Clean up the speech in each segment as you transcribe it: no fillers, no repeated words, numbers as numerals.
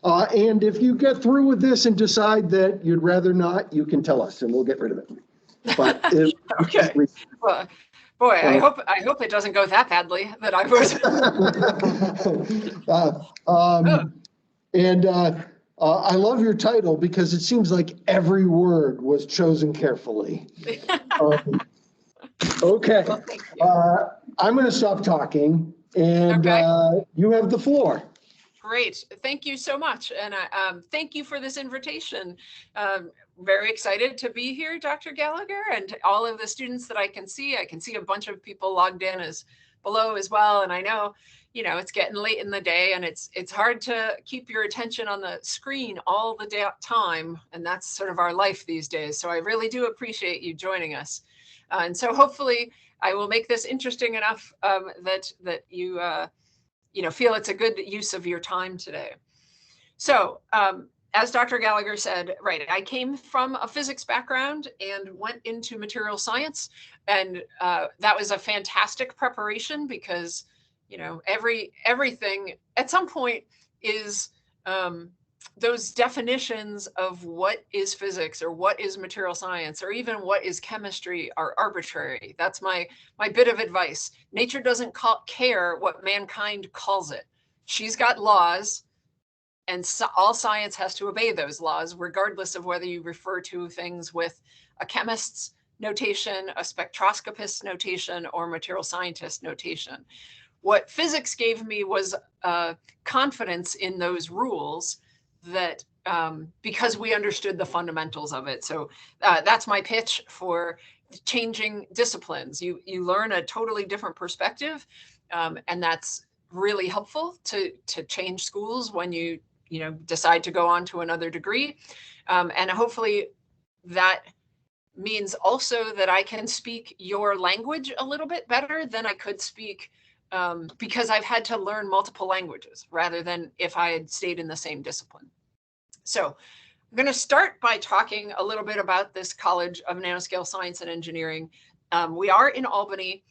And if you get through with this and decide that you'd rather not, you can tell us and we'll get rid of it. But okay. Well, boy, I hope it doesn't go that badly that I was. I love your title because it seems like every word was chosen carefully. Okay, well, I'm going to stop talking, and you have the floor. Great, thank you so much, and thank you for this invitation. Very excited to be here, Dr. Gallagher, and all of the students that I can see. I can see a bunch of people logged in as below as well, and I know, you know, it's getting late in the day, and it's hard to keep your attention on the screen all the time, and that's sort of our life these days. So I really do appreciate you joining us, and so hopefully I will make this interesting enough that you you know, feel it's a good use of your time today. So as Dr. Gallagher said, right, I came from a physics background and went into material science, and that was a fantastic preparation because, you know, everything at some point is those definitions of what is physics or what is material science or even what is chemistry are arbitrary. That's my bit of advice. Nature doesn't care what mankind calls it. She's got laws, and so all science has to obey those laws, regardless of whether you refer to things with a chemist's notation, a spectroscopist's notation, or material scientist notation. What physics gave me was confidence in those rules that because we understood the fundamentals of it. So that's my pitch for changing disciplines. You learn a totally different perspective, and that's really helpful to change schools when you decide to go on to another degree. And hopefully that means also that I can speak your language a little bit better than I could speak because I've had to learn multiple languages rather than if I had stayed in the same discipline. So I'm going to start by talking a little bit about this College of Nanoscale Science and Engineering. We are in Albany,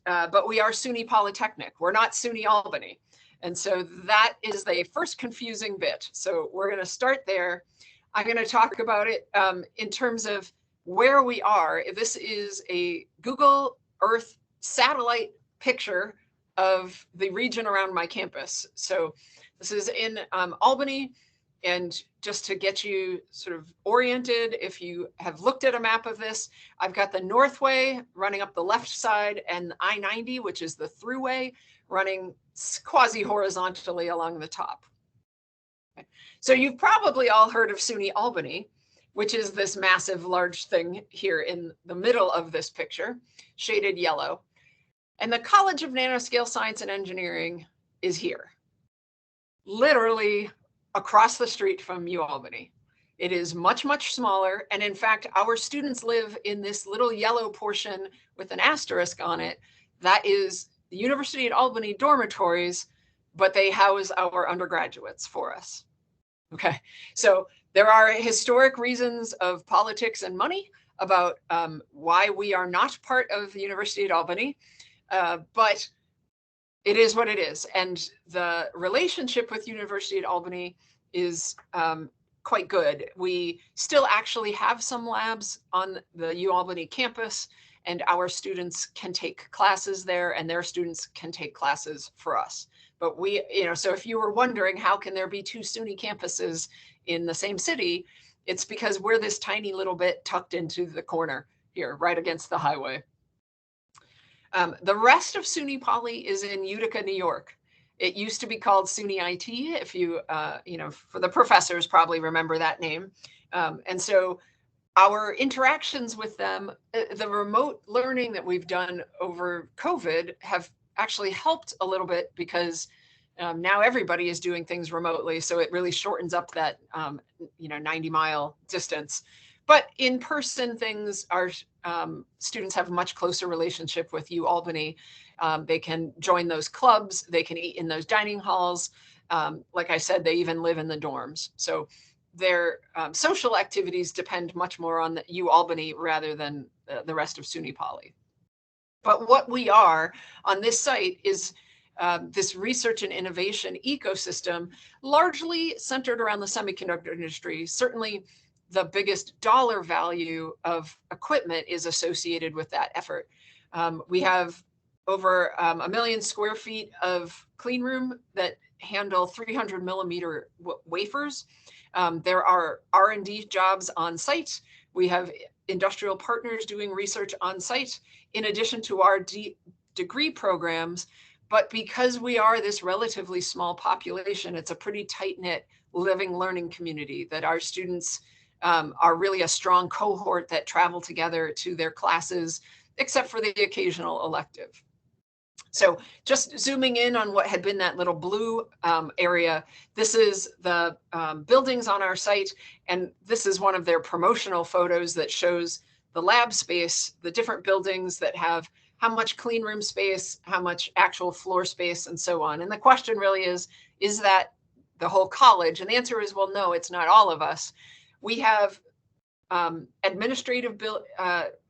but we are SUNY Polytechnic. We're not SUNY Albany. And so that is the first confusing bit. So we're going to start there. I'm going to talk about it in terms of where we are. This is a Google Earth satellite picture of the region around my campus. So this is in Albany. And just to get you sort of oriented, if you have looked at a map of this, I've got the Northway running up the left side and I-90, which is the throughway, running quasi-horizontally along the top. Okay. So you've probably all heard of SUNY Albany, which is this massive, large thing here in the middle of this picture, shaded yellow. And the College of Nanoscale Science and Engineering is here, literally across the street from UAlbany. It is much, much smaller. And in fact, our students live in this little yellow portion with an asterisk on it. That is the University at Albany dormitories, but they house our undergraduates for us. Okay, so there are historic reasons of politics and money about why we are not part of the University at Albany, but it is what it is. And the relationship with University at Albany is quite good. We still actually have some labs on the UAlbany campus, and our students can take classes there and their students can take classes for us. But we, so if you were wondering how can there be two SUNY campuses in the same city, it's because we're this tiny little bit tucked into the corner here, right against the highway. The rest of SUNY Poly is in Utica, New York. It used to be called SUNY IT, if you, for the professors probably remember that name. And so our interactions with them, the remote learning that we've done over COVID have actually helped a little bit because now everybody is doing things remotely. So it really shortens up that, 90-mile distance. But in-person things, our students have a much closer relationship with UAlbany. They can join those clubs. They can eat in those dining halls. Like I said, they even live in the dorms. So their social activities depend much more on the UAlbany rather than the rest of SUNY Poly. But what we are on this site is this research and innovation ecosystem, largely centered around the semiconductor industry. Certainly, the biggest dollar value of equipment is associated with that effort. We have over 1 million square feet of clean room that handle 300 millimeter wafers. There are R&D jobs on site. We have industrial partners doing research on site, in addition to our degree programs. But because we are this relatively small population, it's a pretty tight-knit living learning community that our students are really a strong cohort that travel together to their classes, except for the occasional elective. So just zooming in on what had been that little blue area, this is the buildings on our site, and this is one of their promotional photos that shows the lab space, the different buildings that have how much clean room space, how much actual floor space, and so on. And the question really is that the whole college? And the answer is, well, no, it's not all of us. We have administrative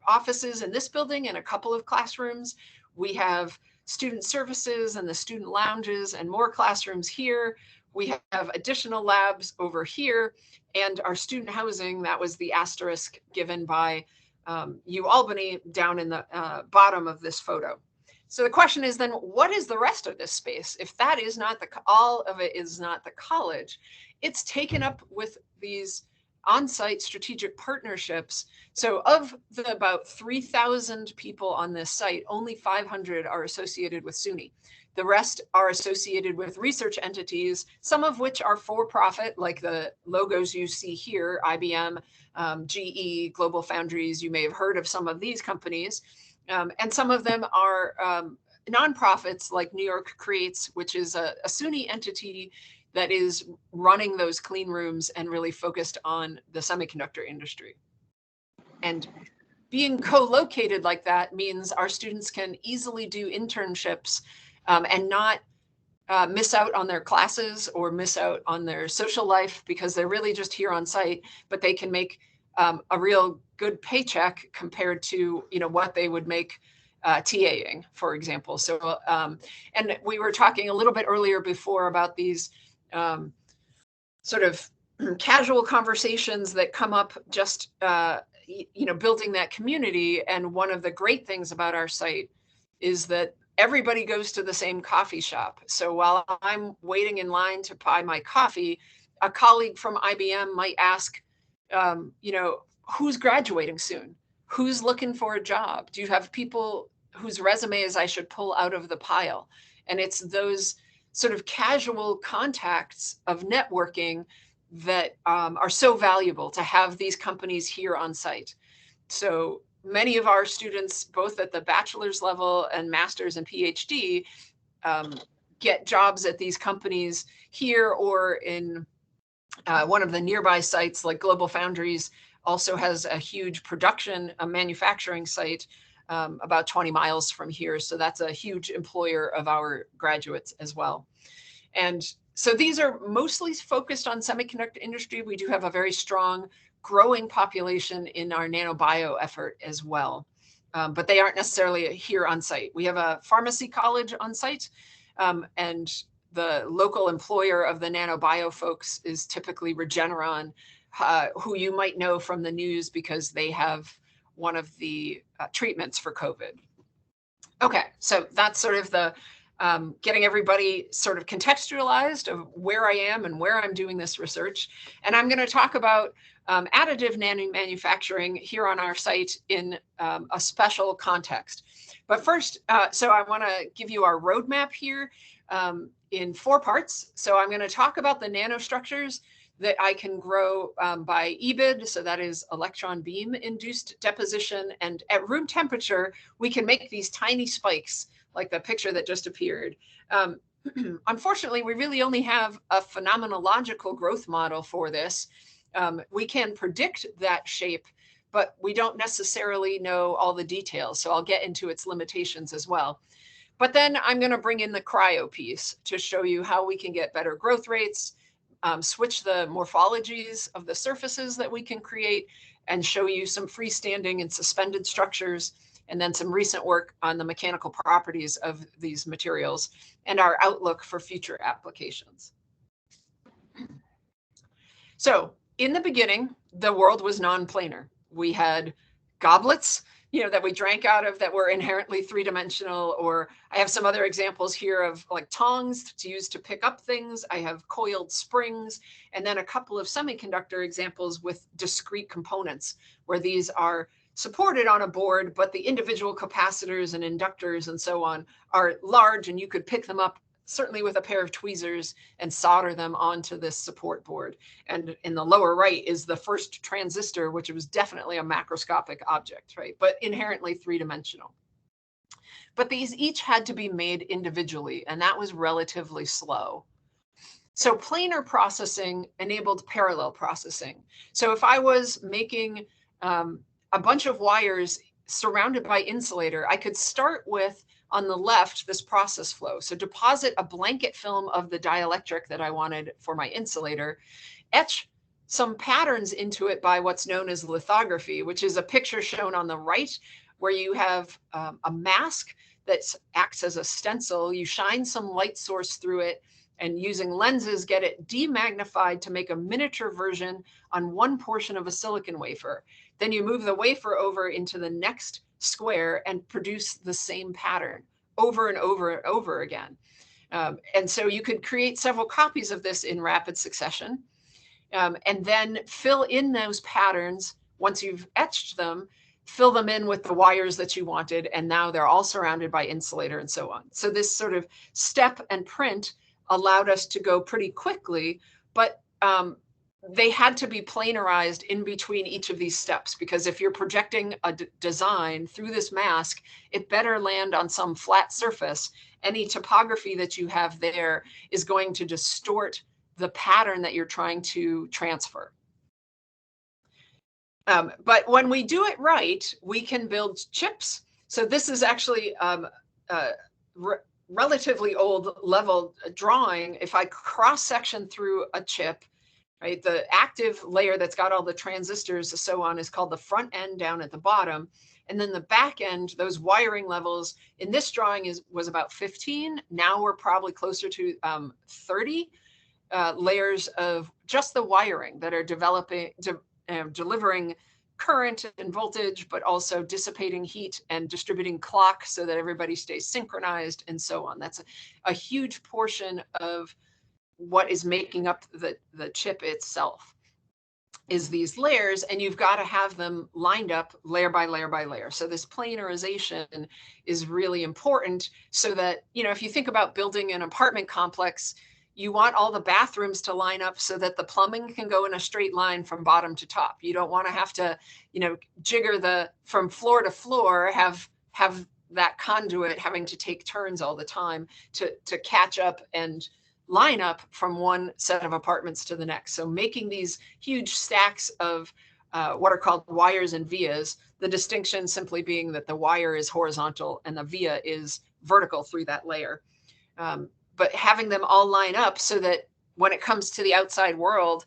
offices in this building and a couple of classrooms. We have student services and the student lounges and more classrooms here. We have additional labs over here, and our student housing, that was the asterisk given by UAlbany down in the bottom of this photo. So the question is then, what is the rest of this space? If that is not all of it is not the college, it's taken up with these on-site strategic partnerships. So of the about 3,000 people on this site, only 500 are associated with Suny. The rest are associated with research entities, some of which are for-profit, like the logos you see here, IBM, GE, Global Foundries. You may have heard of some of these companies. And some of them are nonprofits, like New York Creates, which is a Suny entity that is running those clean rooms and really focused on the semiconductor industry. And being co-located like that means our students can easily do internships and not miss out on their classes or miss out on their social life, because they're really just here on site, but they can make a real good paycheck compared to what they would make TAing, for example. So, and we were talking a little bit earlier before about these sort of casual conversations that come up just building that community. And one of the great things about our site is that everybody goes to the same coffee shop. So while I'm waiting in line to buy my coffee, a colleague from IBM might ask, who's graduating soon? Who's looking for a job? Do you have people whose resumes I should pull out of the pile? And it's those sort of casual contacts of networking that are so valuable to have these companies here on site. So many of our students, both at the bachelor's level and master's and PhD, get jobs at these companies here or in one of the nearby sites, like Global Foundries also has a huge a manufacturing site about 20 miles from here. So that's a huge employer of our graduates as well. And so these are mostly focused on semiconductor industry. We do have a very strong growing population in our nanobio effort as well. But they aren't necessarily here on site. We have a pharmacy college on site, and the local employer of the nanobio folks is typically Regeneron, who you might know from the news because they have one of the treatments for COVID. Okay, so that's sort of the getting everybody sort of contextualized of where I am and where I'm doing this research. And I'm going to talk about additive nanomanufacturing here on our site in a special context. But first, so I want to give you our roadmap here in 4 parts. So I'm going to talk about the nanostructures that I can grow by EBID, so that is electron beam induced deposition. And at room temperature, we can make these tiny spikes like the picture that just appeared. Unfortunately, we really only have a phenomenological growth model for this. We can predict that shape, but we don't necessarily know all the details. So I'll get into its limitations as well. But then I'm going to bring in the cryo piece to show you how we can get better growth rates, switch the morphologies of the surfaces that we can create, and show you some freestanding and suspended structures, and then some recent work on the mechanical properties of these materials and our outlook for future applications. So in the beginning, the world was non-planar. We had goblets, that we drank out of that were inherently three-dimensional, or I have some other examples here of like tongs to use to pick up things. I have coiled springs, and then a couple of semiconductor examples with discrete components where these are supported on a board, but the individual capacitors and inductors and so on are large, and you could pick them up certainly with a pair of tweezers and solder them onto this support board. And in the lower right is the first transistor, which was definitely a macroscopic object, right? But inherently three-dimensional. But these each had to be made individually, and that was relatively slow. So planar processing enabled parallel processing. So if I was making a bunch of wires surrounded by insulator, I could start with, on the left, this process flow. So deposit a blanket film of the dielectric that I wanted for my insulator, etch some patterns into it by what's known as lithography, which is a picture shown on the right, where you have a mask that acts as a stencil. You shine some light source through it, and using lenses, get it demagnified to make a miniature version on one portion of a silicon wafer. Then you move the wafer over into the next square and produce the same pattern over and over and over again. And so you could create several copies of this in rapid succession, and then fill in those patterns. Once you've etched them, fill them in with the wires that you wanted, and now they're all surrounded by insulator and so on. So this sort of step and print allowed us to go pretty quickly, but they had to be planarized in between each of these steps, because if you're projecting a design through this mask, it better land on some flat surface. Any topography that you have there is going to distort the pattern that you're trying to transfer. But when we do it right, we can build chips. So this is actually relatively old level drawing. If I cross-section through a chip, right, the active layer that's got all the transistors and so on is called the front end down at the bottom. And then the back end, those wiring levels in this drawing was about 15. Now we're probably closer to 30 layers of just the wiring that are delivering current and voltage, but also dissipating heat and distributing clock so that everybody stays synchronized and so on. That's a huge portion of what is making up the chip itself, is these layers, and you've got to have them lined up layer by layer by layer. So this planarization is really important, so that, if you think about building an apartment complex, you want all the bathrooms to line up so that the plumbing can go in a straight line from bottom to top. You don't want to have to, jigger from floor to floor, have that conduit having to take turns all the time to catch up and line up from one set of apartments to the next. So making these huge stacks of what are called wires and vias, the distinction simply being that the wire is horizontal and the via is vertical through that layer. But having them all line up so that when it comes to the outside world,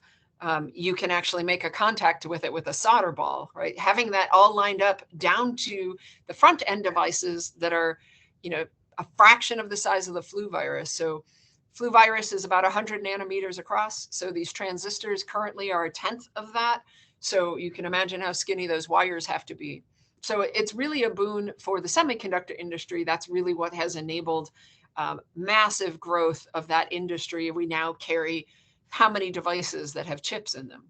you can actually make a contact with it with a solder ball, right? Having that all lined up down to the front end devices that are, a fraction of the size of the flu virus. So flu virus is about 100 nanometers across. So these transistors currently are 1/10 of that. So you can imagine how skinny those wires have to be. So it's really a boon for the semiconductor industry. That's really what has enabled massive growth of that industry. We now carry how many devices that have chips in them.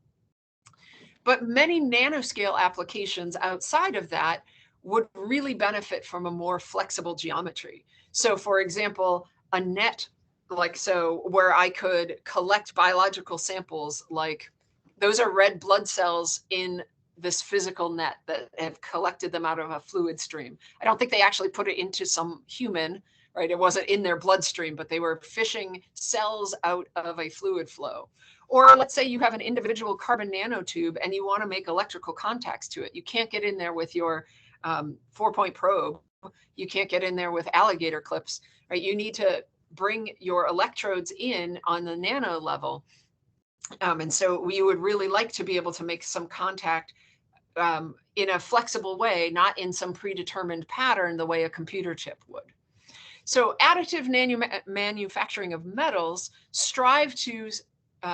But many nanoscale applications outside of that would really benefit from a more flexible geometry. So for example, a net where I could collect biological samples, like those are red blood cells in this physical net that have collected them out of a fluid stream. I don't think they actually put it into some human, right? It wasn't in their bloodstream, but they were fishing cells out of a fluid flow. Or let's say you have an individual carbon nanotube and you want to make electrical contacts to it. You can't get in there with your 4-point probe. You can't get in there with alligator clips, right? You need to bring your electrodes in on the nano level. And so we would really like to be able to make some contact in a flexible way, not in some predetermined pattern the way a computer chip would. So additive manufacturing of metals strive to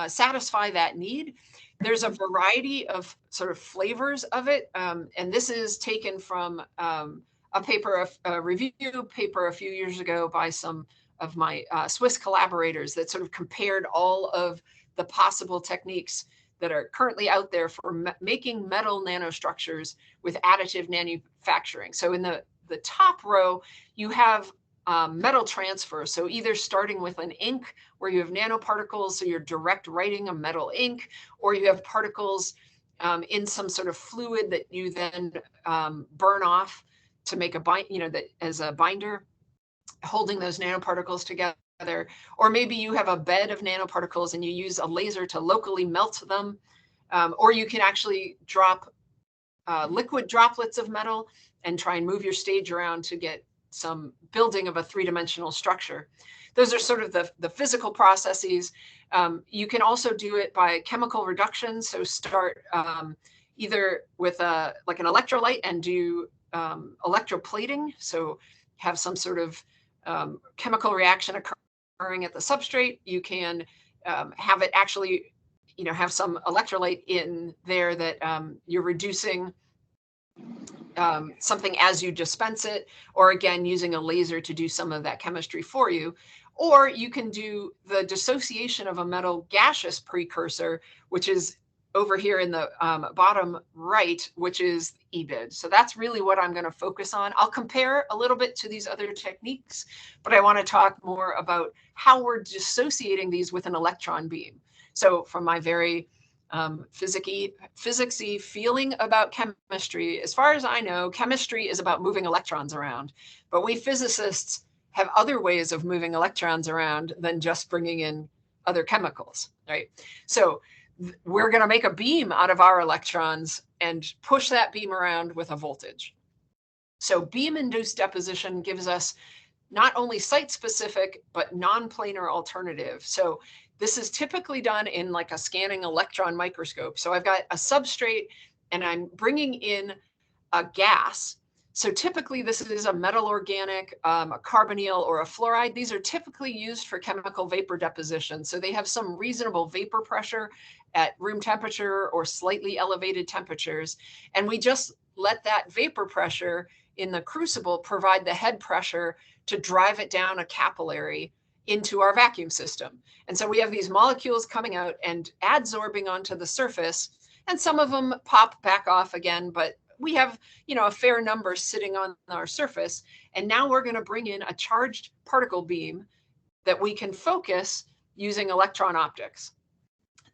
satisfy that need. There's a variety of sort of flavors of it, and this is taken from a paper, a review paper a few years ago by some of my Swiss collaborators that sort of compared all of the possible techniques that are currently out there for making metal nanostructures with additive manufacturing. So in the top row, you have metal transfer. So either starting with an ink where you have nanoparticles, so you're direct writing a metal ink, or you have particles in some sort of fluid that you then burn off to make a bind, that as a binder, holding those nanoparticles together. Or maybe you have a bed of nanoparticles and you use a laser to locally melt them. Or you can actually drop liquid droplets of metal and try and move your stage around to get some building of a three-dimensional structure. Those are sort of the physical processes. You can also do it by chemical reduction. So start either with like an electrolyte and do electroplating. So have some sort of chemical reaction occurring at the substrate. You can have it actually, have some electrolyte in there that you're reducing something as you dispense it, or again, using a laser to do some of that chemistry for you. Or you can do the dissociation of a metal gaseous precursor, which is over here in the bottom right, which is EBID. So that's really what I'm going to focus on. I'll compare a little bit to these other techniques, but I want to talk more about how we're dissociating these with an electron beam. So from my very physicsy feeling about chemistry, as far as I know, chemistry is about moving electrons around, but we physicists have other ways of moving electrons around than just bringing in other chemicals, right? So we're going to make a beam out of our electrons and push that beam around with a voltage. So beam-induced deposition gives us not only site-specific, but non-planar alternative. So this is typically done in like a scanning electron microscope. So I've got a substrate and I'm bringing in a gas. So typically this is a metal organic, a carbonyl, or a fluoride. These are typically used for chemical vapor deposition. So they have some reasonable vapor pressure at room temperature or slightly elevated temperatures. And we just let that vapor pressure in the crucible provide the head pressure to drive it down a capillary into our vacuum system. And so we have these molecules coming out and adsorbing onto the surface, and some of them pop back off again, but we have, a fair number sitting on our surface. And now we're going to bring in a charged particle beam that we can focus using electron optics.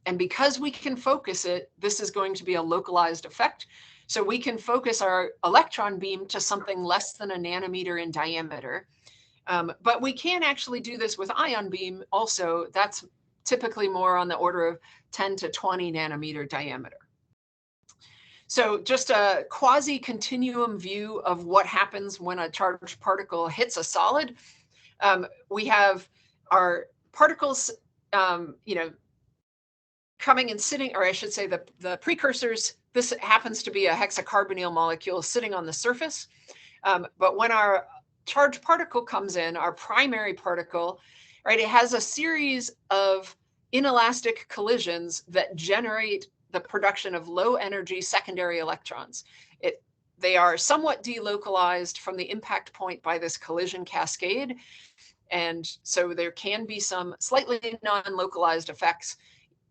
And because we can focus it, this is going to be a localized effect. So we can focus our electron beam to something less than a nanometer in diameter. But we can actually do this with ion beam also. That's typically more on the order of 10 to 20 nanometer diameter. So just a quasi-continuum view of what happens when a charged particle hits a solid. We have our particles, coming and sitting, or I should say the precursors. This happens to be a hexacarbonyl molecule sitting on the surface. But when our charged particle comes in, our primary particle, right, it has a series of inelastic collisions that generate the production of low energy secondary electrons. They are somewhat delocalized from the impact point by this collision cascade. And so there can be some slightly non-localized effects,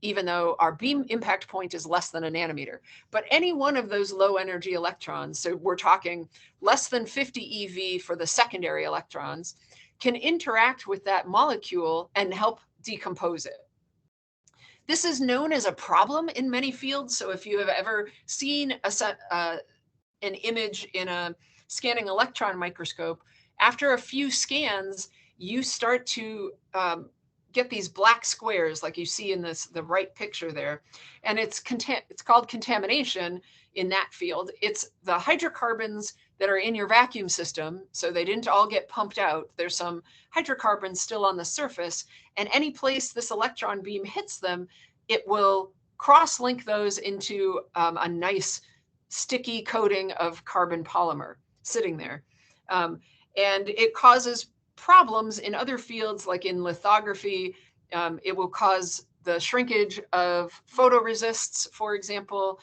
even though our beam impact point is less than a nanometer. But any one of those low energy electrons, so we're talking less than 50 eV for the secondary electrons, can interact with that molecule and help decompose it. This is known as a problem in many fields. So if you have ever seen an image in a scanning electron microscope, after a few scans, you start to get these black squares like you see in the right picture there. And it's called contamination in that field. It's the hydrocarbons that are in your vacuum system. So they didn't all get pumped out. There's some hydrocarbons still on the surface. And any place this electron beam hits them, it will cross-link those into a nice sticky coating of carbon polymer sitting there. And it causes problems in other fields, like in lithography. It will cause the shrinkage of photoresists, for example,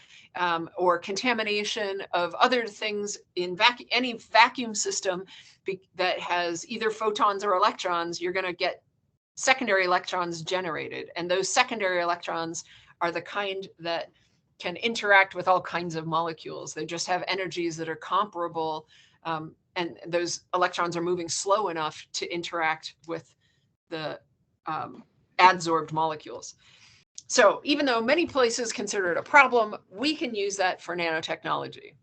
or contamination of other things in any vacuum system that has either photons or electrons. You're going to get secondary electrons generated. And those secondary electrons are the kind that can interact with all kinds of molecules. They just have energies that are comparable, and those electrons are moving slow enough to interact with the adsorbed molecules. So even though many places consider it a problem, we can use that for nanotechnology.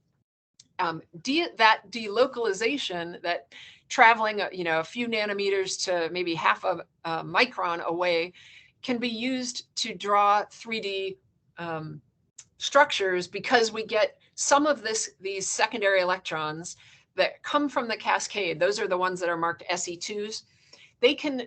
That delocalization, that traveling a few nanometers to maybe half a micron away, can be used to draw 3D structures, because we get some of these secondary electrons that come from the cascade. Those are the ones that are marked SE2s. They can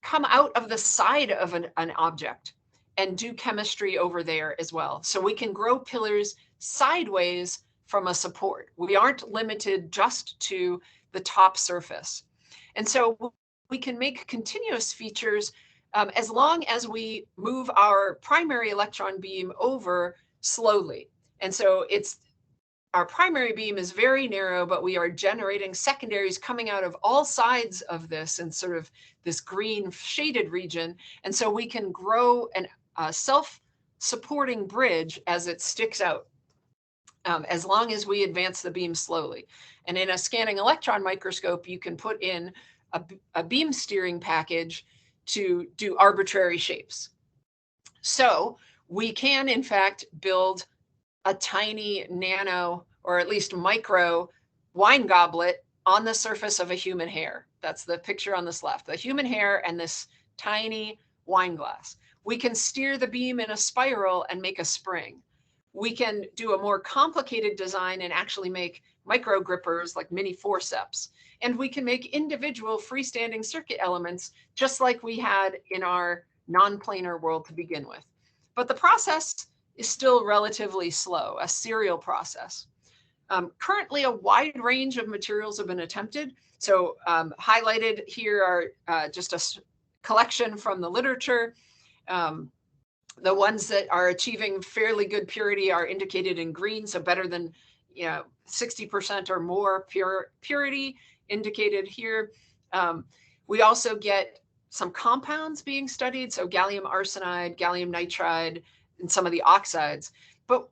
come out of the side of an object and do chemistry over there as well. So we can grow pillars sideways from a support. We aren't limited just to the top surface. And so we can make continuous features as long as we move our primary electron beam over slowly. And so our primary beam is very narrow, but we are generating secondaries coming out of all sides of this and sort of this green shaded region. And so we can grow a self-supporting bridge as it sticks out, as long as we advance the beam slowly. And in a scanning electron microscope, you can put in a beam steering package to do arbitrary shapes. So we can, in fact, build a tiny nano, or at least micro, wine goblet on the surface of a human hair. That's the picture on this left, the human hair and this tiny wine glass. We can steer the beam in a spiral and make a spring. We can do a more complicated design and actually make micro grippers like mini forceps. And we can make individual freestanding circuit elements, just like we had in our non-planar world to begin with. But the process is still relatively slow, a serial process. Currently, a wide range of materials have been attempted. So highlighted here are just a collection from the literature. The ones that are achieving fairly good purity are indicated in green, so better than 60% or more purity indicated here. We also get some compounds being studied, so gallium arsenide, gallium nitride, and some of the oxides. But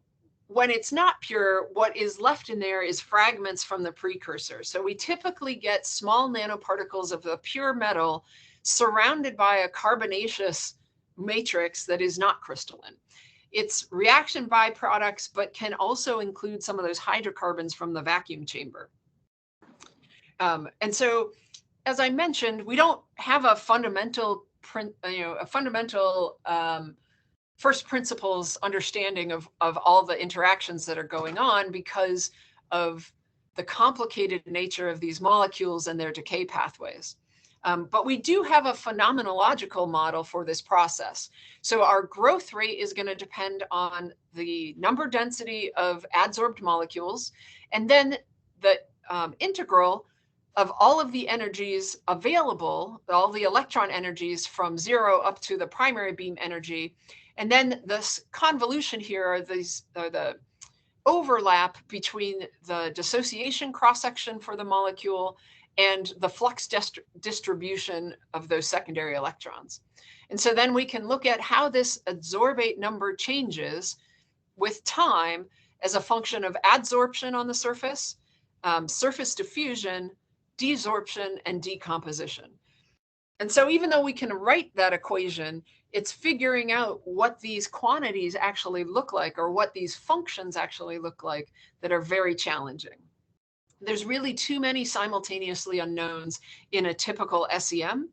when it's not pure, what is left in there is fragments from the precursor. So we typically get small nanoparticles of the pure metal surrounded by a carbonaceous matrix that is not crystalline. It's reaction byproducts, but can also include some of those hydrocarbons from the vacuum chamber. And so, as I mentioned, we don't have a fundamental, first principles understanding of all the interactions that are going on because of the complicated nature of these molecules and their decay pathways. But we do have a phenomenological model for this process. So our growth rate is going to depend on the number density of adsorbed molecules, and then the integral of all of the energies available, all the electron energies from 0 up to the primary beam energy. And then this convolution here are the overlap between the dissociation cross-section for the molecule and the flux distribution of those secondary electrons. And so then we can look at how this adsorbate number changes with time as a function of adsorption on the surface, surface diffusion, desorption, and decomposition. And so even though we can write that equation, it's figuring out what these quantities actually look like, or what these functions actually look like, that are very challenging. There's really too many simultaneously unknowns in a typical SEM.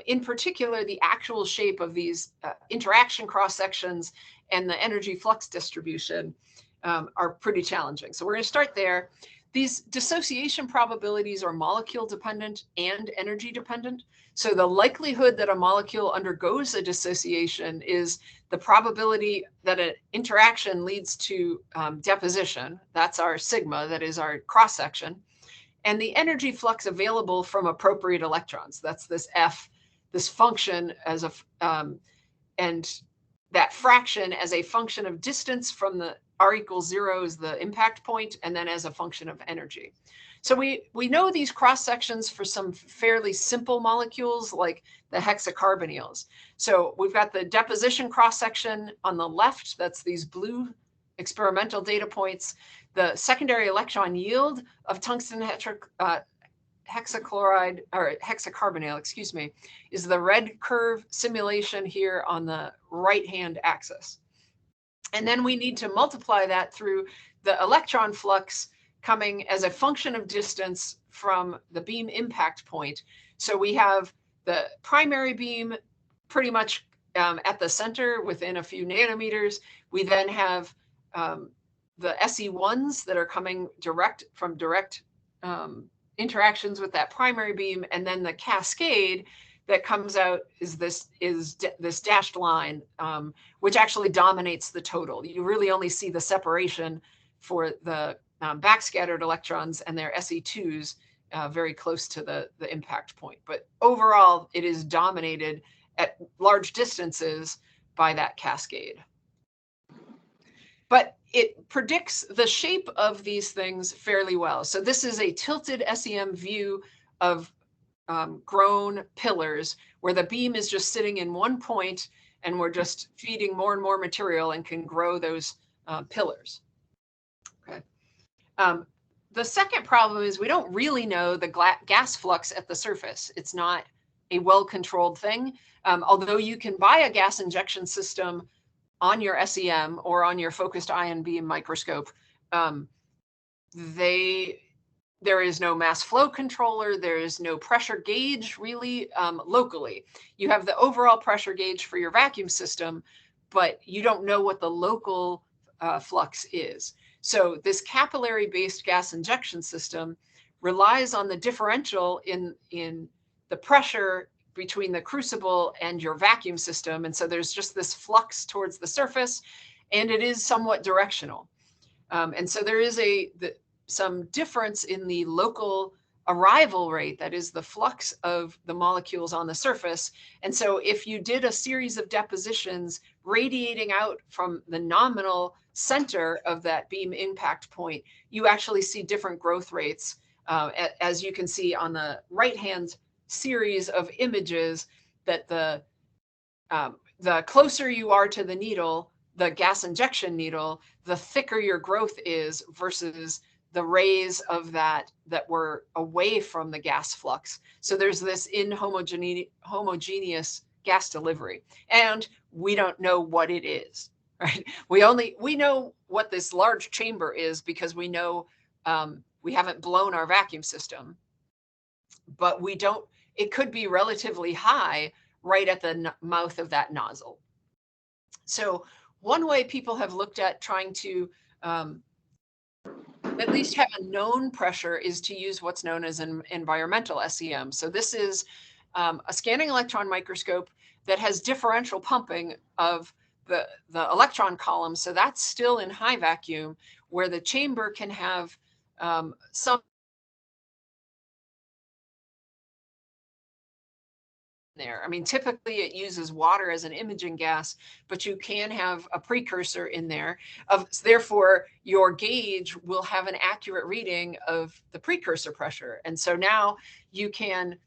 In particular, the actual shape of these interaction cross-sections and the energy flux distribution are pretty challenging. So we're going to start there. These dissociation probabilities are molecule dependent and energy dependent. So the likelihood that a molecule undergoes a dissociation is the probability that an interaction leads to deposition. That's our sigma, that is our cross section. And the energy flux available from appropriate electrons. That's this F, this function as a, and that fraction as a function of distance from the R equals 0 is the impact point, and then as a function of energy. So we know these cross sections for some fairly simple molecules like the hexacarbonyls. So we've got the deposition cross section on the left. That's these blue experimental data points. The secondary electron yield of tungsten hexachloride or hexacarbonyl, excuse me, is the red curve simulation here on the right-hand axis. And then we need to multiply that through the electron flux coming as a function of distance from the beam impact point. So we have the primary beam pretty much at the center within a few nanometers. We then have the SE1s that are coming from direct interactions with that primary beam, and then the cascade that comes out is this dashed line, which actually dominates the total. You really only see the separation for the backscattered electrons and their SE2s very close to the impact point. But overall, it is dominated at large distances by that cascade. But it predicts the shape of these things fairly well. So this is a tilted SEM view of grown pillars where the beam is just sitting in one point and we're just feeding more and more material and can grow those pillars. Okay. The second problem is we don't really know the gas flux at the surface. It's not a well-controlled thing. Although you can buy a gas injection system on your SEM or on your focused ion beam microscope, there is no mass flow controller. There is no pressure gauge really locally. You have the overall pressure gauge for your vacuum system, but you don't know what the local flux is. So this capillary-based gas injection system relies on the differential in the pressure between the crucible and your vacuum system. And so there's just this flux towards the surface, and it is somewhat directional. And so there is some difference in the local arrival rate, that is the flux of the molecules on the surface. And so if you did a series of depositions radiating out from the nominal center of that beam impact point, you actually see different growth rates. As you can see on the right-hand series of images, that the closer you are to the needle, the gas injection needle, the thicker your growth is versus the rays of that were away from the gas flux. So there's this inhomogeneous gas delivery, and we don't know what it is, right? We know what this large chamber is because we know we haven't blown our vacuum system, but we don't. It could be relatively high right at the mouth of that nozzle. So one way people have looked at trying to at least have a known pressure is to use what's known as an environmental SEM. So this is a scanning electron microscope that has differential pumping of the electron column. So that's still in high vacuum, where the chamber can have some there. I mean, typically it uses water as an imaging gas, but you can have a precursor in there. Therefore, your gauge will have an accurate reading of the precursor pressure. And so now you can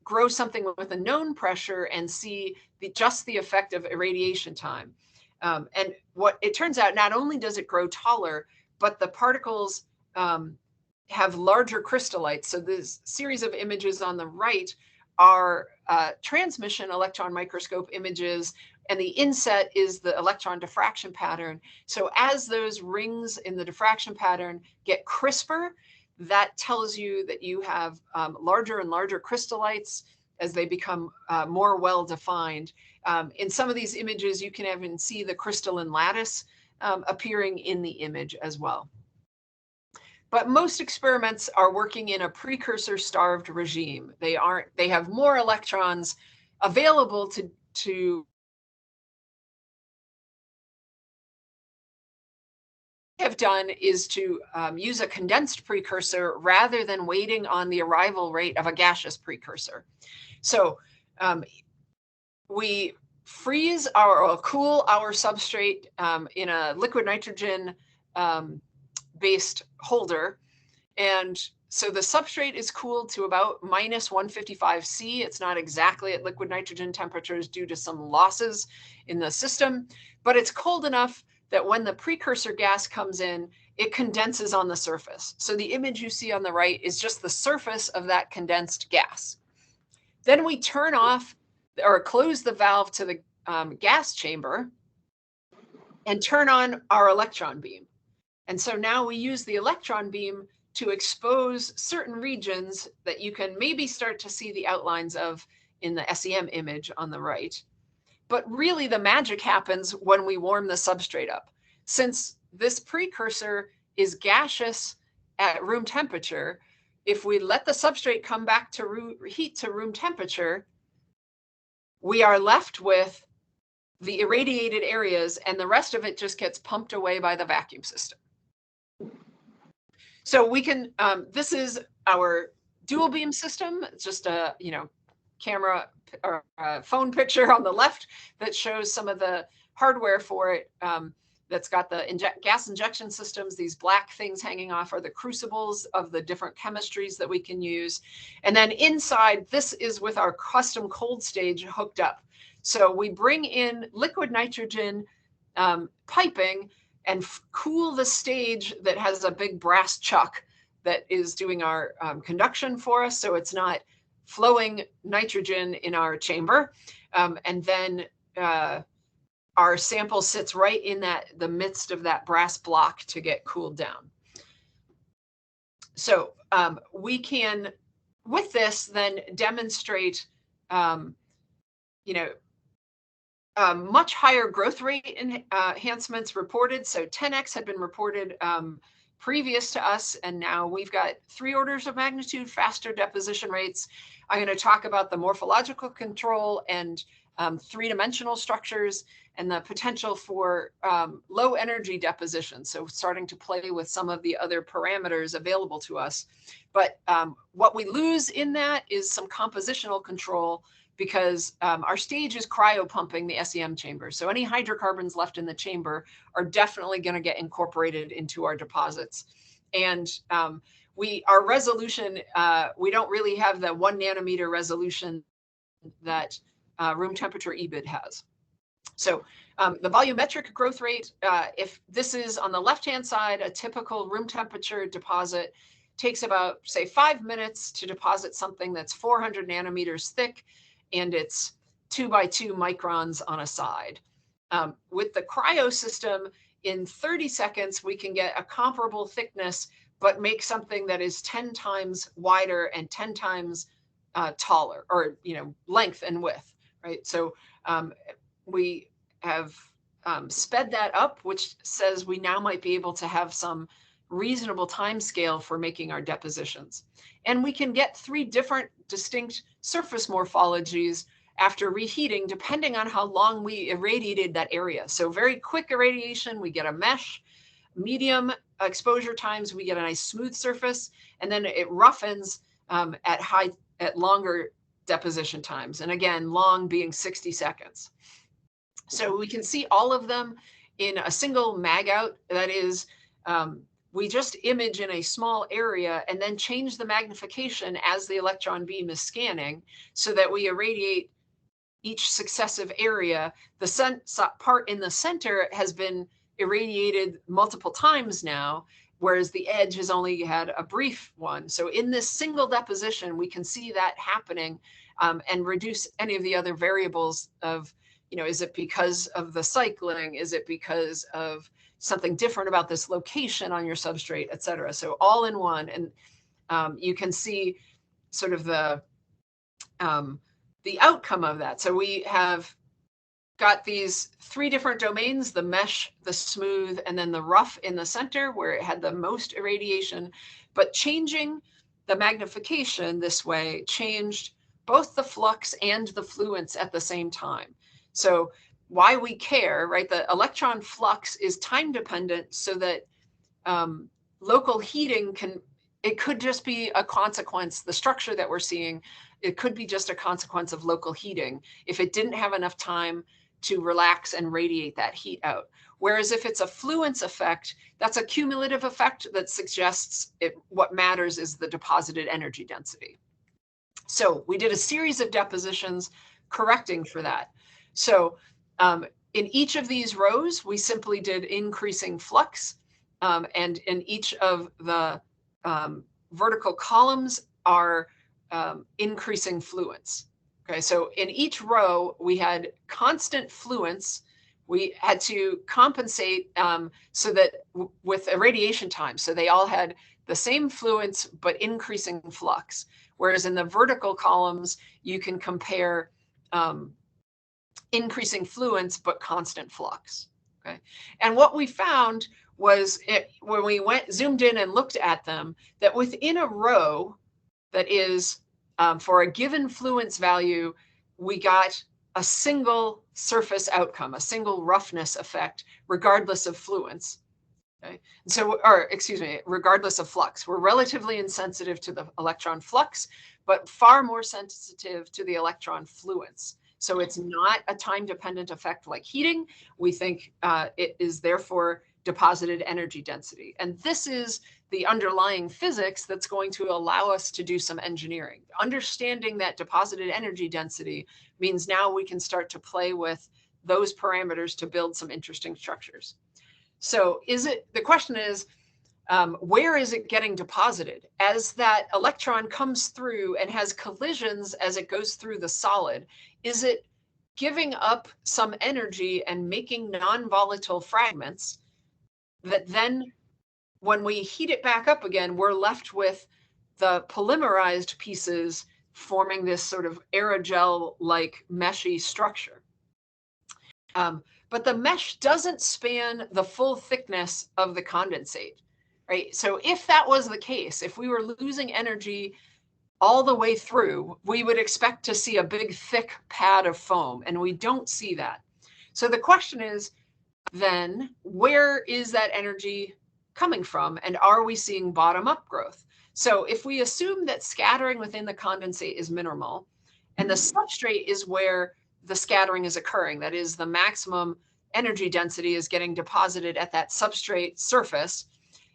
grow something with a known pressure and see just the effect of irradiation time. And what it turns out, not only does it grow taller, but the particles have larger crystallites. So this series of images on the right are transmission electron microscope images, and the inset is the electron diffraction pattern. So as those rings in the diffraction pattern get crisper, that tells you that you have larger and larger crystallites as they become more well-defined. In some of these images, you can even see the crystalline lattice appearing in the image as well. But most experiments are working in a precursor-starved regime. They have more electrons available to have done is to use a condensed precursor rather than waiting on the arrival rate of a gaseous precursor. So we freeze or cool our substrate in a liquid nitrogen based holder. And so the substrate is cooled to about minus 155 C. It's not exactly at liquid nitrogen temperatures due to some losses in the system, but it's cold enough that when the precursor gas comes in, it condenses on the surface. So the image you see on the right is just the surface of that condensed gas. Then we turn off or close the valve to the gas chamber and turn on our electron beam. And so now we use the electron beam to expose certain regions that you can maybe start to see the outlines of in the SEM image on the right. But really the magic happens when we warm the substrate up. Since this precursor is gaseous at room temperature, if we let the substrate come back to heat to room temperature, we are left with the irradiated areas and the rest of it just gets pumped away by the vacuum system. So we can, this is our dual beam system. It's just a, camera or phone picture on the left that shows some of the hardware for it. That's got the gas injection systems. These black things hanging off are the crucibles of the different chemistries that we can use. And then inside, this is with our custom cold stage hooked up. So we bring in liquid nitrogen piping and cool the stage that has a big brass chuck that is doing our conduction for us. So it's not flowing nitrogen in our chamber. And then our sample sits right in the midst of that brass block to get cooled down. So we can, with this, then demonstrate, much higher growth rate enhancements reported. So 10x had been reported previous to us, and now we've got 3 orders of magnitude faster deposition rates. I'm going to talk about the morphological control and 3-dimensional structures and the potential for low energy deposition. So starting to play with some of the other parameters available to us. But what we lose in that is some compositional control, because our stage is cryopumping the SEM chamber. So any hydrocarbons left in the chamber are definitely going to get incorporated into our deposits. And our resolution, we don't really have the 1 nanometer resolution that room temperature EBID has. So the volumetric growth rate, if this is on the left-hand side, a typical room temperature deposit takes about, say, 5 minutes to deposit something that's 400 nanometers thick, and it's 2 by 2 microns on a side. With the cryo system, in 30 seconds, we can get a comparable thickness, but make something that is 10 times wider and 10 times taller, or length and width, right? So we have sped that up, which says we now might be able to have some reasonable time scale for making our depositions. And we can get 3 different distinct surface morphologies after reheating, depending on how long we irradiated that area. So very quick irradiation, we get a mesh. Medium exposure times, we get a nice smooth surface, and then it roughens at longer deposition times. And again, long being 60 seconds. So we can see all of them in a single mag out. That is, we just image in a small area and then change the magnification as the electron beam is scanning, so that we irradiate each successive area. The part in the center has been irradiated multiple times now, whereas the edge has only had a brief one. So in this single deposition, we can see that happening and reduce any of the other variables of, is it because of the cycling? Is it because of something different about this location on your substrate, et cetera? So all in one. And you can see sort of the outcome of that. So we have got these three different domains, the mesh, the smooth, and then the rough in the center where it had the most irradiation. But changing the magnification this way changed both the flux and the fluence at the same time. So why we care, right? The electron flux is time dependent so that local heating it could just be a consequence, the structure that we're seeing, it could be just a consequence of local heating if it didn't have enough time to relax and radiate that heat out. Whereas if it's a fluence effect, that's a cumulative effect that suggests what matters is the deposited energy density. So we did a series of depositions correcting for that. So in each of these rows, we simply did increasing flux, and in each of the vertical columns are increasing fluence. Okay, so in each row, we had constant fluence. We had to compensate so that with irradiation time, so they all had the same fluence, but increasing flux. Whereas in the vertical columns, you can compare increasing fluence, but constant flux. Okay, and what we found was when we zoomed in and looked at them, that within a row that is for a given fluence value, we got a single surface outcome, a single roughness effect, regardless of fluence. Okay, and so, or excuse me, regardless of flux. We're relatively insensitive to the electron flux, but far more sensitive to the electron fluence. So it's not a time-dependent effect like heating. We think it is therefore deposited energy density. And this is the underlying physics that's going to allow us to do some engineering. Understanding that deposited energy density means now we can start to play with those parameters to build some interesting structures. So the question is, where is it getting deposited? As that electron comes through and has collisions as it goes through the solid, is it giving up some energy and making non-volatile fragments that then, when we heat it back up again, we're left with the polymerized pieces forming this sort of aerogel-like meshy structure. But the mesh doesn't span the full thickness of the condensate, right? So if that was the case, if we were losing energy all the way through, we would expect to see a big, thick pad of foam, and we don't see that. So the question is, then, where is that energy coming from, and are we seeing bottom-up growth? So if we assume that scattering within the condensate is minimal, and the substrate is where the scattering is occurring, that is, the maximum energy density is getting deposited at that substrate surface,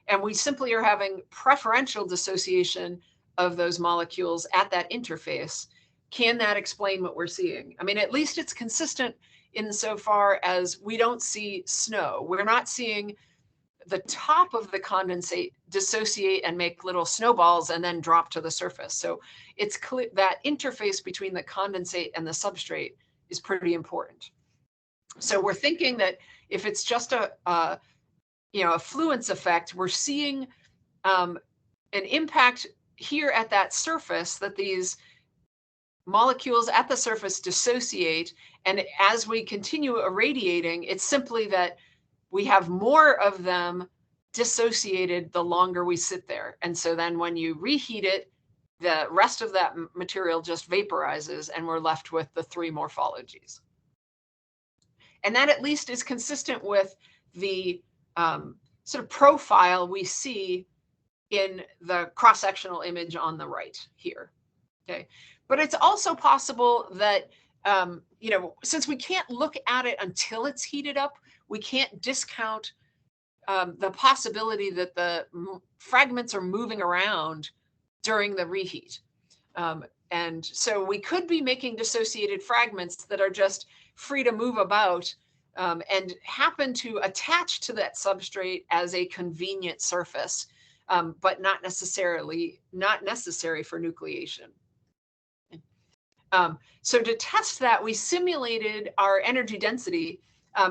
and we simply are having preferential dissociation of those molecules at that interface, can that explain what we're seeing? I mean, at least it's consistent insofar as we don't see snow. We're not seeing the top of the condensate dissociate and make little snowballs and then drop to the surface. So it's clear that interface between the condensate and the substrate is pretty important. So we're thinking that if it's just a fluence effect, we're seeing an impact here at that surface, that these molecules at the surface dissociate, and as we continue irradiating, it's simply that we have more of them dissociated the longer we sit there. And so then when you reheat it, the rest of that material just vaporizes, and we're left with the three morphologies. And that at least is consistent with the sort of profile we see in the cross-sectional image on the right here. Okay, but it's also possible that since we can't look at it until it's heated up, we can't discount the possibility that the fragments are moving around during the reheat. And so we could be making dissociated fragments that are just free to move about and happen to attach to that substrate as a convenient surface, but not necessary for nucleation. So to test that, we simulated our energy density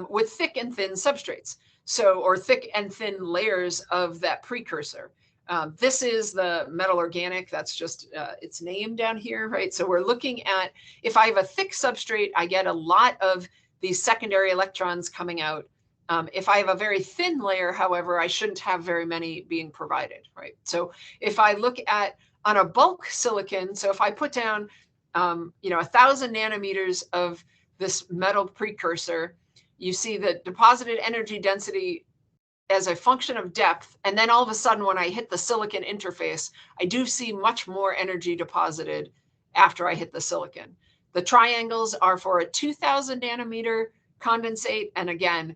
with thick and thin substrates. Or thick and thin layers of that precursor. This is the metal organic, that's just its name down here, right? So we're looking at, if I have a thick substrate, I get a lot of these secondary electrons coming out. If I have a very thin layer, however, I shouldn't have very many being provided, right? So if I look at on a bulk silicon, so if I put down, 1,000 nanometers of this metal precursor, you see the deposited energy density as a function of depth. And then all of a sudden, when I hit the silicon interface, I do see much more energy deposited after I hit the silicon. The triangles are for a 2,000 nanometer condensate. And again,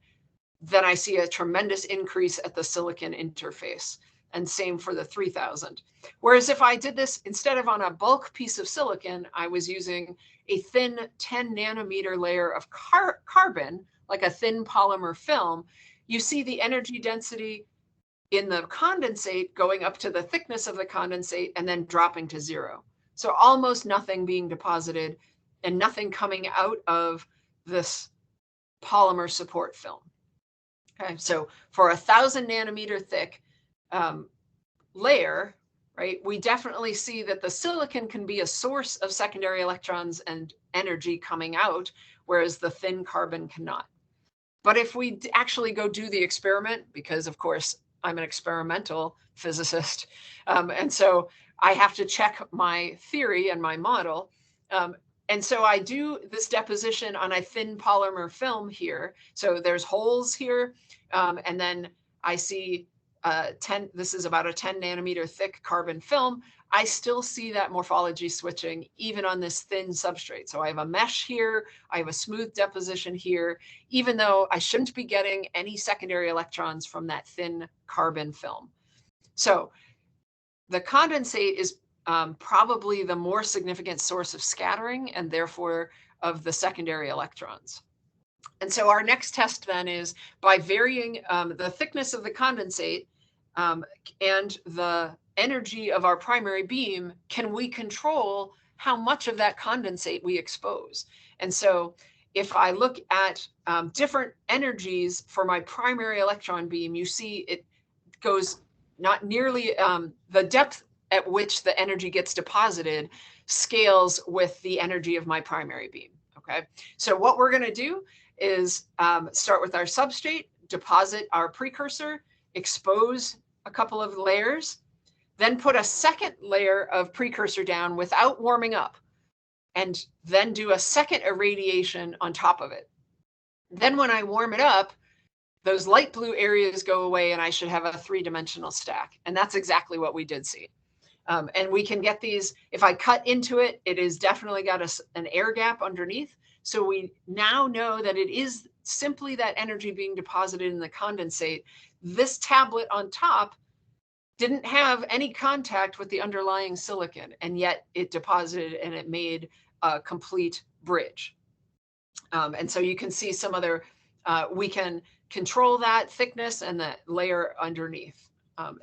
then I see a tremendous increase at the silicon interface. And same for the 3,000. Whereas if I did this instead of on a bulk piece of silicon, I was using a thin 10 nanometer layer of carbon, like a thin polymer film, you see the energy density in the condensate going up to the thickness of the condensate and then dropping to 0. So almost nothing being deposited and nothing coming out of this polymer support film. Okay, so for 1,000 nanometer thick layer, right, we definitely see that the silicon can be a source of secondary electrons and energy coming out, whereas the thin carbon cannot. But if we actually go do the experiment, because of course I'm an experimental physicist, and so I have to check my theory and my model. And so I do this deposition on a thin polymer film here. So there's holes here, and then I see this is about a 10 nanometer thick carbon film. I still see that morphology switching even on this thin substrate. So I have a mesh here, I have a smooth deposition here, even though I shouldn't be getting any secondary electrons from that thin carbon film. So the condensate is probably the more significant source of scattering and therefore of the secondary electrons. And so our next test then is by varying the thickness of the condensate and the energy of our primary beam, can we control how much of that condensate we expose? And so if I look at different energies for my primary electron beam, you see it goes not nearly the depth at which the energy gets deposited scales with the energy of my primary beam. Okay, so what we're going to do is start with our substrate, deposit our precursor, expose a couple of layers, then put a second layer of precursor down without warming up, and then do a second irradiation on top of it. Then when I warm it up, those light blue areas go away and I should have a 3-dimensional stack. And that's exactly what we did see. And we can get these, if I cut into it, it is definitely got an air gap underneath. So we now know that it is simply that energy being deposited in the condensate. This tablet on top didn't have any contact with the underlying silicon, and yet it deposited and it made a complete bridge. And so you can see some other, we can control that thickness and that layer underneath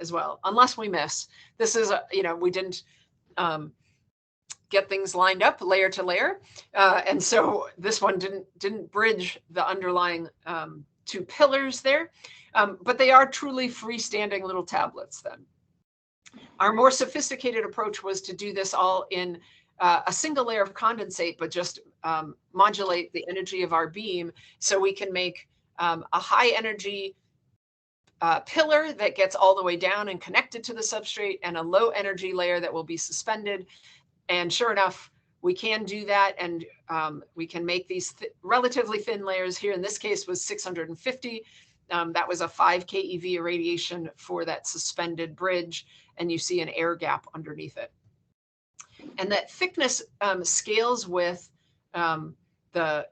as well, unless we miss. This is, we didn't get things lined up layer to layer. And so this one didn't bridge the underlying 2 pillars there. But they are truly freestanding little tablets then. Our more sophisticated approach was to do this all in a single layer of condensate, but just modulate the energy of our beam so we can make a high energy pillar that gets all the way down and connected to the substrate, and a low energy layer that will be suspended. And sure enough, we can do that, and we can make these relatively thin layers. Here in this case was 650. That was a 5 keV irradiation for that suspended bridge, and you see an air gap underneath it. And that thickness scales with the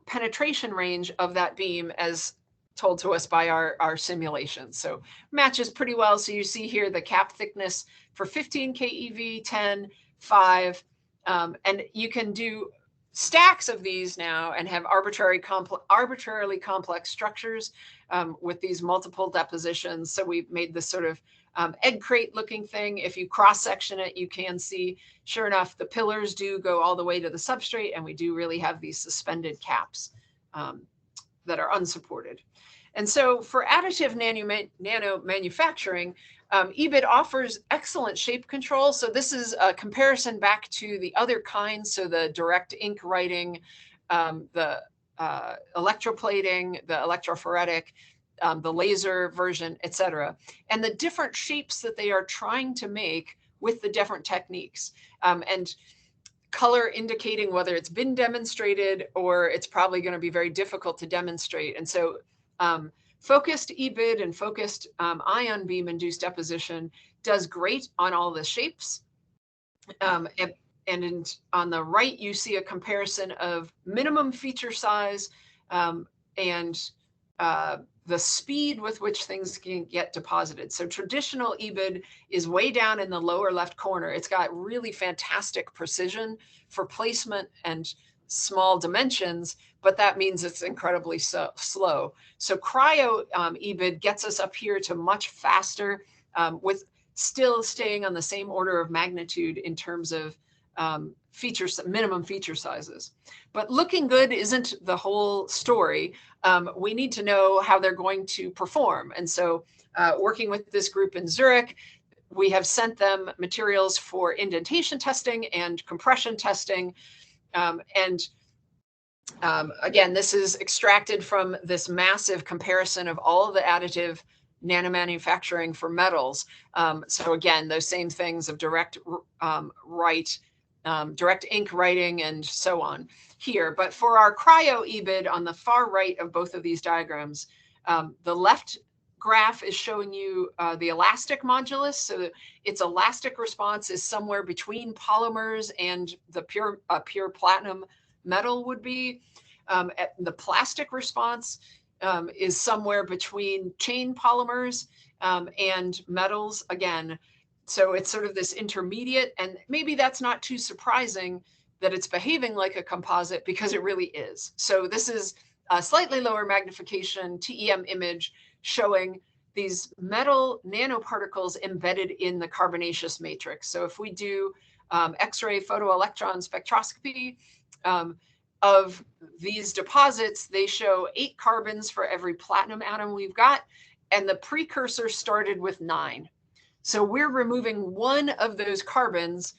penetration range of that beam as told to us by our simulations. So matches pretty well. So you see here the cap thickness for 15 keV, 10, 5, and you can do stacks of these now and have arbitrarily complex structures with these multiple depositions. So we've made this sort of egg crate looking thing. If you cross section it, you can see, sure enough, the pillars do go all the way to the substrate, and we do really have these suspended caps that are unsupported. And so for additive nano manufacturing, EBIT offers excellent shape control. So this is a comparison back to the other kinds. So the direct ink writing the electroplating, the electrophoretic, the laser version, etc., and the different shapes that they are trying to make with the different techniques, and color indicating whether it's been demonstrated or it's probably going to be very difficult to demonstrate. And so focused EBID and focused ion beam induced deposition does great on all the shapes. On the right, you see a comparison of minimum feature size and the speed with which things can get deposited. So traditional EBID is way down in the lower left corner. It's got really fantastic precision for placement and small dimensions, but that means it's incredibly slow. So cryo EBID gets us up here to much faster, with still staying on the same order of magnitude in terms of minimum feature sizes. But looking good isn't the whole story. We need to know how they're going to perform. And so working with this group in Zurich, we have sent them materials for indentation testing and compression testing. Again, this is extracted from this massive comparison of all of the additive nanomanufacturing for metals. So again, those same things of direct direct ink writing and so on here. But for our cryo EBID on the far right of both of these diagrams, the left graph is showing you the elastic modulus. So its elastic response is somewhere between polymers and the pure platinum metal would be. The plastic response is somewhere between chain polymers and metals again. So it's sort of this intermediate, and maybe that's not too surprising that it's behaving like a composite, because it really is. So this is a slightly lower magnification TEM image showing these metal nanoparticles embedded in the carbonaceous matrix. So if we do X-ray photoelectron spectroscopy of these deposits, they show 8 carbons for every platinum atom we've got, and the precursor started with 9. So we're removing one of those carbons.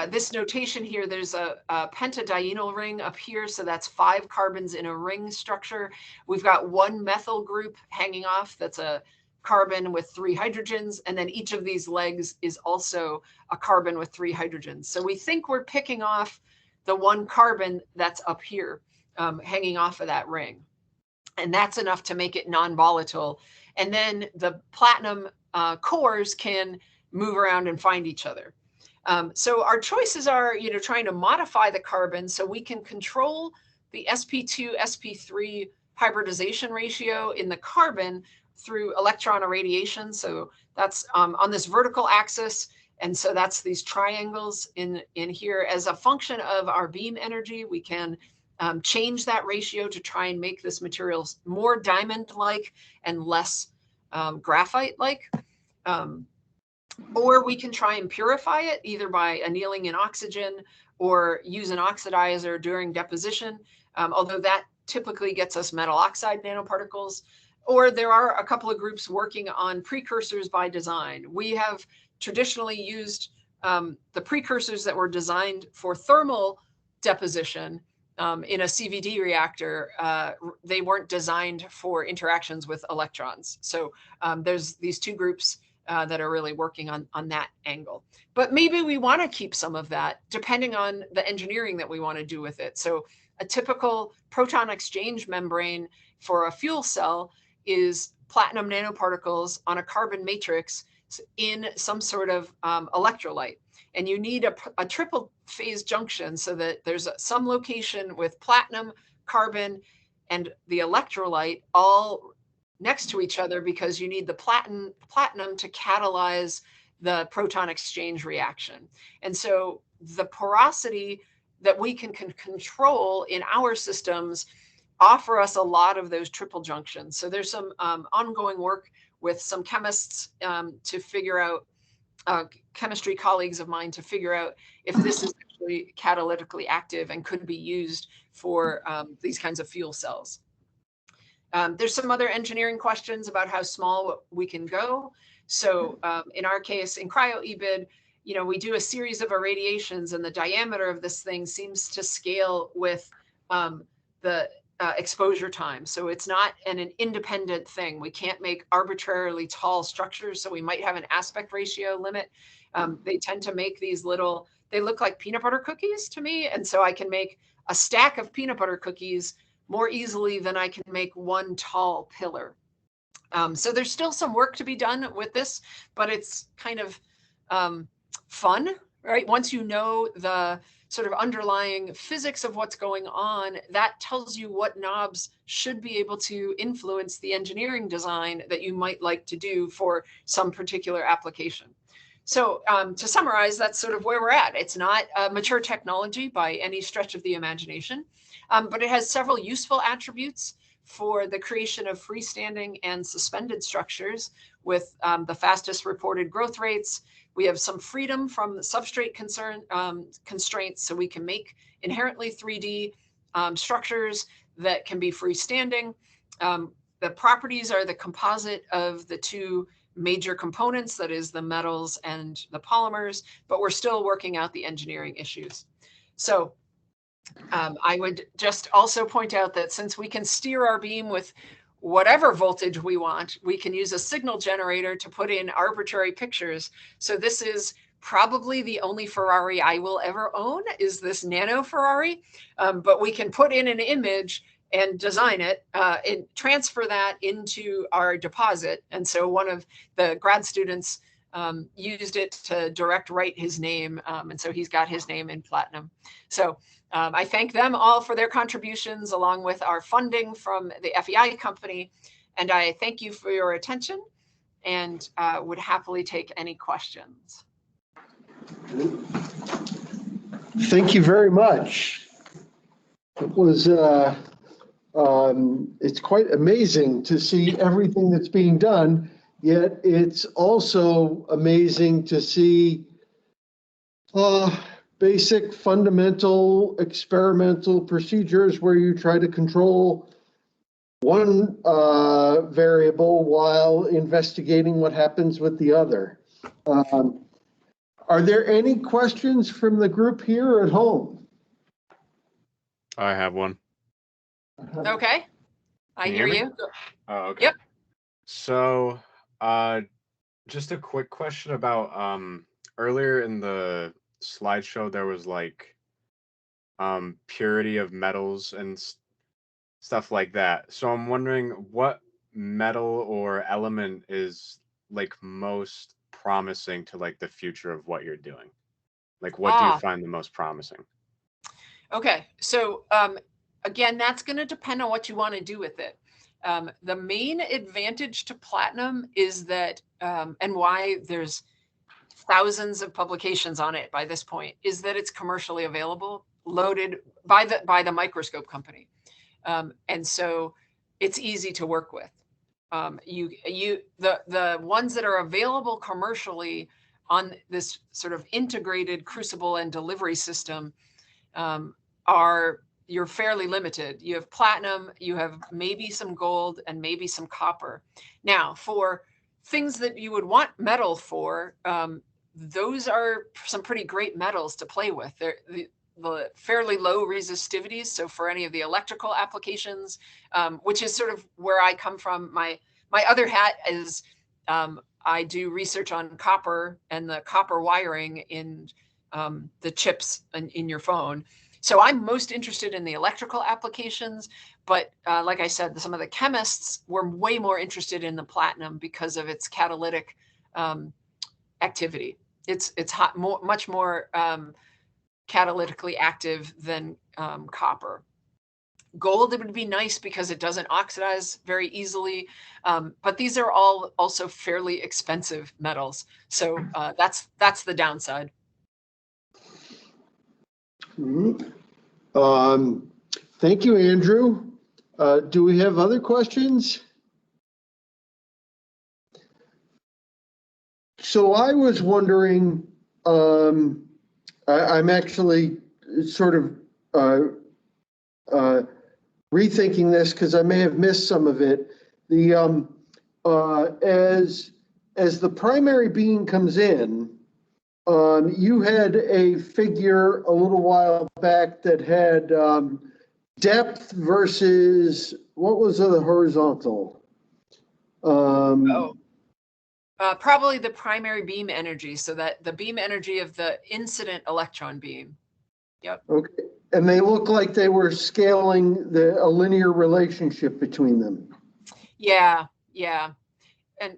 This notation here, there's a pentadienyl ring up here, so that's 5 carbons in a ring structure. We've got one methyl group hanging off, that's a carbon with 3 hydrogens, and then each of these legs is also a carbon with 3 hydrogens. So we think we're picking off the one carbon that's up here, hanging off of that ring. And that's enough to make it non-volatile. And then the platinum cores can move around and find each other. So our choices are, trying to modify the carbon so we can control the sp2, sp3 hybridization ratio in the carbon through electron irradiation. So that's on this vertical axis. And so that's these triangles in here. As a function of our beam energy, we can change that ratio to try and make this material more diamond-like and less graphite-like. Or we can try and purify it either by annealing in oxygen or use an oxidizer during deposition, although that typically gets us metal oxide nanoparticles. Or there are a couple of groups working on precursors by design. We have traditionally used the precursors that were designed for thermal deposition in a CVD reactor. They weren't designed for interactions with electrons. So there's these two groups that are really working on that angle. But maybe we want to keep some of that depending on the engineering that we want to do with it. So a typical proton exchange membrane for a fuel cell is platinum nanoparticles on a carbon matrix in some sort of electrolyte. And you need a triple phase junction so that there's some location with platinum, carbon, and the electrolyte all next to each other, because you need the platinum to catalyze the proton exchange reaction. And so the porosity that we can control in our systems offer us a lot of those triple junctions. So there's some ongoing work with some chemists to figure out, chemistry colleagues of mine, to figure out if this is actually catalytically active and could be used for these kinds of fuel cells. There's some other engineering questions about how small we can go. So in our case, in cryo-EBID, you know, we do a series of irradiations and the diameter of this thing seems to scale with the exposure time. So it's not an independent thing. We can't make arbitrarily tall structures. So we might have an aspect ratio limit. They tend to make these little, they look like peanut butter cookies to me. And so I can make a stack of peanut butter cookies more easily than I can make one tall pillar. So there's still some work to be done with this, but it's kind of fun, right? Once you know the sort of underlying physics of what's going on, that tells you what knobs should be able to influence the engineering design that you might like to do for some particular application. So to summarize, that's sort of where we're at. It's not a mature technology by any stretch of the imagination, but it has several useful attributes for the creation of freestanding and suspended structures with the fastest reported growth rates. We have some freedom from the substrate constraints, so we can make inherently 3D structures that can be freestanding. The properties are the composite of the two major components, that is the metals and the polymers, but we're still working out the engineering issues. So I would just also point out that since we can steer our beam with whatever voltage we want, we can use a signal generator to put in arbitrary pictures. So this is probably the only Ferrari I will ever own, is this nano Ferrari. But we can put in an image and design it and transfer that into our deposit. And so one of the grad students used it to direct write his name. And so he's got his name in platinum. So I thank them all for their contributions, along with our funding from the FEI company. And I thank you for your attention and would happily take any questions. Thank you very much. It was, it's quite amazing to see everything that's being done, yet it's also amazing to see basic fundamental experimental procedures where you try to control one variable while investigating what happens with the other. Are there any questions from the group here or at home? I have one. Okay, I hear you. Oh, okay. Yep. So, just a quick question about earlier in the slideshow, there was like purity of metals and stuff like that. So I'm wondering what metal or element is like most promising to like the future of what you're doing? Like what do you find the most promising? Okay, so again, that's going to depend on what you want to do with it. The main advantage to platinum is that, and why there's thousands of publications on it by this point, is that it's commercially available, loaded by the microscope company, and so it's easy to work with. The ones that are available commercially on this sort of integrated crucible and delivery system you're fairly limited. You have platinum, you have maybe some gold, and maybe some copper. Now, for things that you would want metal for, those are some pretty great metals to play with. They're the fairly low resistivities. So for any of the electrical applications, which is sort of where I come from, my other hat is I do research on copper and the copper wiring in the chips in your phone. So I'm most interested in the electrical applications, but like I said, some of the chemists were way more interested in the platinum because of its catalytic activity. It's much more catalytically active than copper. Gold, it would be nice because it doesn't oxidize very easily, but these are all also fairly expensive metals. So that's the downside. Thank you, Andrew. Do we have other questions? So I was wondering, I'm actually sort of rethinking this because I may have missed some of it. As the primary beam comes in, You had a figure a little while back that had depth versus, what was the horizontal? Probably the primary beam energy, so that the beam energy of the incident electron beam. Yep. Okay, and they look like they were scaling a linear relationship between them. Yeah, yeah. And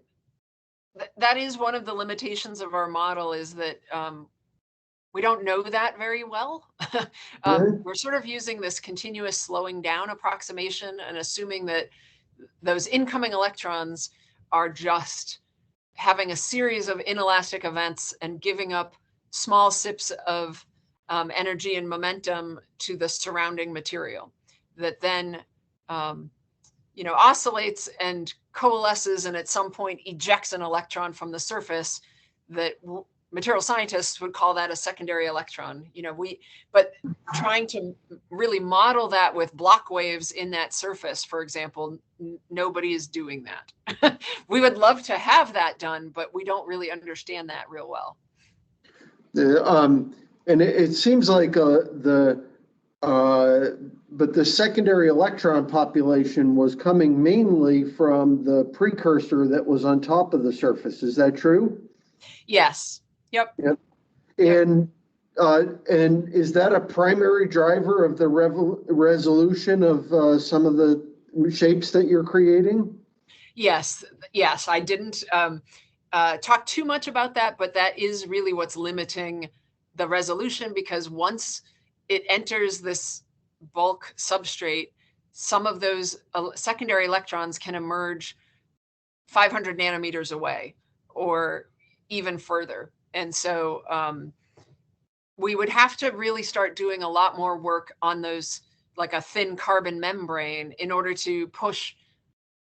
that is one of the limitations of our model, is that we don't know that very well. We're sort of using this continuous slowing down approximation and assuming that those incoming electrons are just having a series of inelastic events and giving up small sips of energy and momentum to the surrounding material that then oscillates and coalesces and at some point ejects an electron from the surface. That material scientists would call that a secondary electron. But trying to really model that with block waves in that surface, for example, nobody is doing that. We would love to have that done, but we don't really understand that real well. And it seems like but the secondary electron population was coming mainly from the precursor that was on top of the surface. Is that true? Yes. Yep. And is that a primary driver of the resolution of some of the shapes that you're creating? Yes. I didn't talk too much about that, but that is really what's limiting the resolution, because once it enters this bulk substrate, some of those secondary electrons can emerge 500 nanometers away or even further. And so we would have to really start doing a lot more work on those, like a thin carbon membrane, in order to push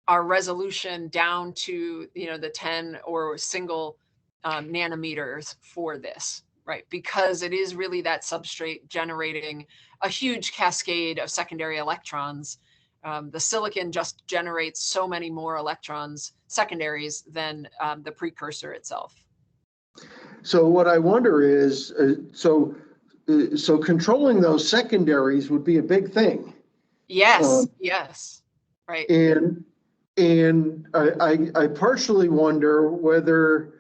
our resolution down to, the 10 or single nanometers for this, right? Because it is really that substrate generating a huge cascade of secondary electrons. The silicon just generates so many more electrons, secondaries, than the precursor itself. So what I wonder is, so controlling those secondaries would be a big thing. Yes, yes, right. And I partially wonder whether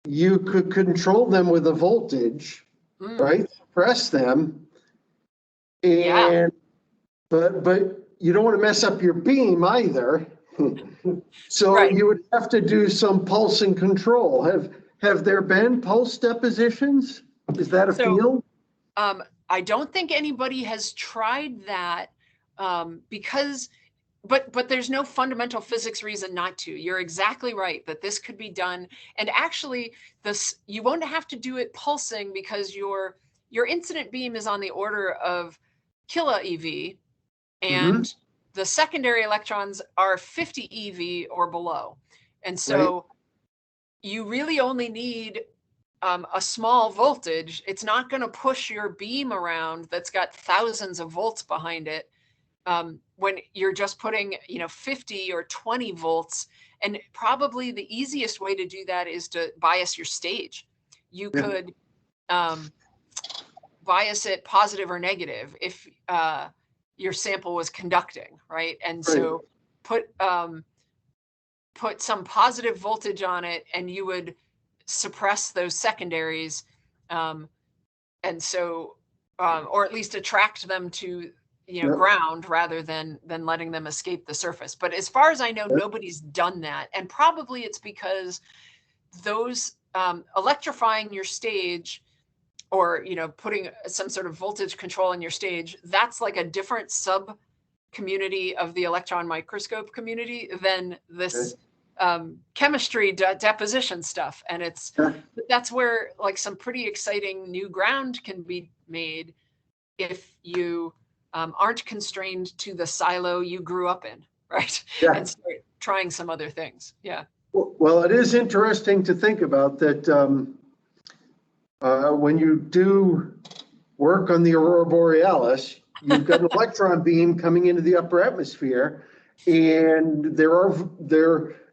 you could control them with a voltage, right? Press them, and but you don't want to mess up your beam either. So you would have to do some pulsing control. Have there been pulse depositions? Is that a field? I don't think anybody has tried that because, but there's no fundamental physics reason not to. You're exactly right that this could be done. And actually, you won't have to do it pulsing, because your incident beam is on the order of kilo EV, and the secondary electrons are 50 EV or below. And so you really only need a small voltage. It's not going to push your beam around that's got thousands of volts behind it when you're just putting 50 or 20 volts. And probably the easiest way to do that is to bias your stage. You could bias it positive or negative if your sample was conducting, right? And so put some positive voltage on it, and you would suppress those secondaries, and so or at least attract them to ground rather than letting them escape the surface. But as far as I know, nobody's done that, and probably it's because those electrifying your stage, or putting some sort of voltage control in your stage, that's like a different sub community of the electron microscope community than this chemistry deposition stuff. And that's where like some pretty exciting new ground can be made if you aren't constrained to the silo you grew up in, right? And start trying some other things. Well, it is interesting to think about that. When you do work on the aurora borealis, you've got an electron beam coming into the upper atmosphere, and there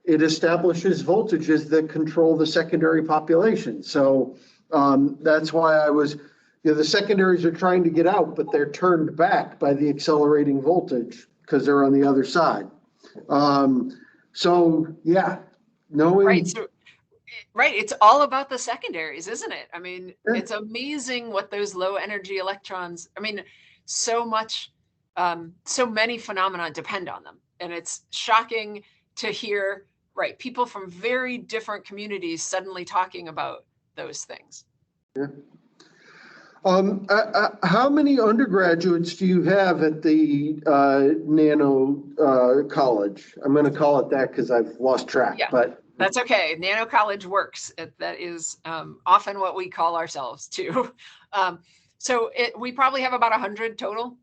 it establishes voltages that control the secondary population. So that's why I was, the secondaries are trying to get out, but they're turned back by the accelerating voltage because they're on the other side. So yeah, knowing. Right. So, right. It's all about the secondaries, isn't it? I mean, it's amazing what those low energy electrons, I mean, so many phenomena depend on them. And it's shocking to hear, right, people from very different communities suddenly talking about those things. Yeah. How many undergraduates do you have at the Nano College? I'm going to call it that because I've lost track. Yeah, but that's okay. Nano College works. That is often what we call ourselves too. So we probably have about 100 total,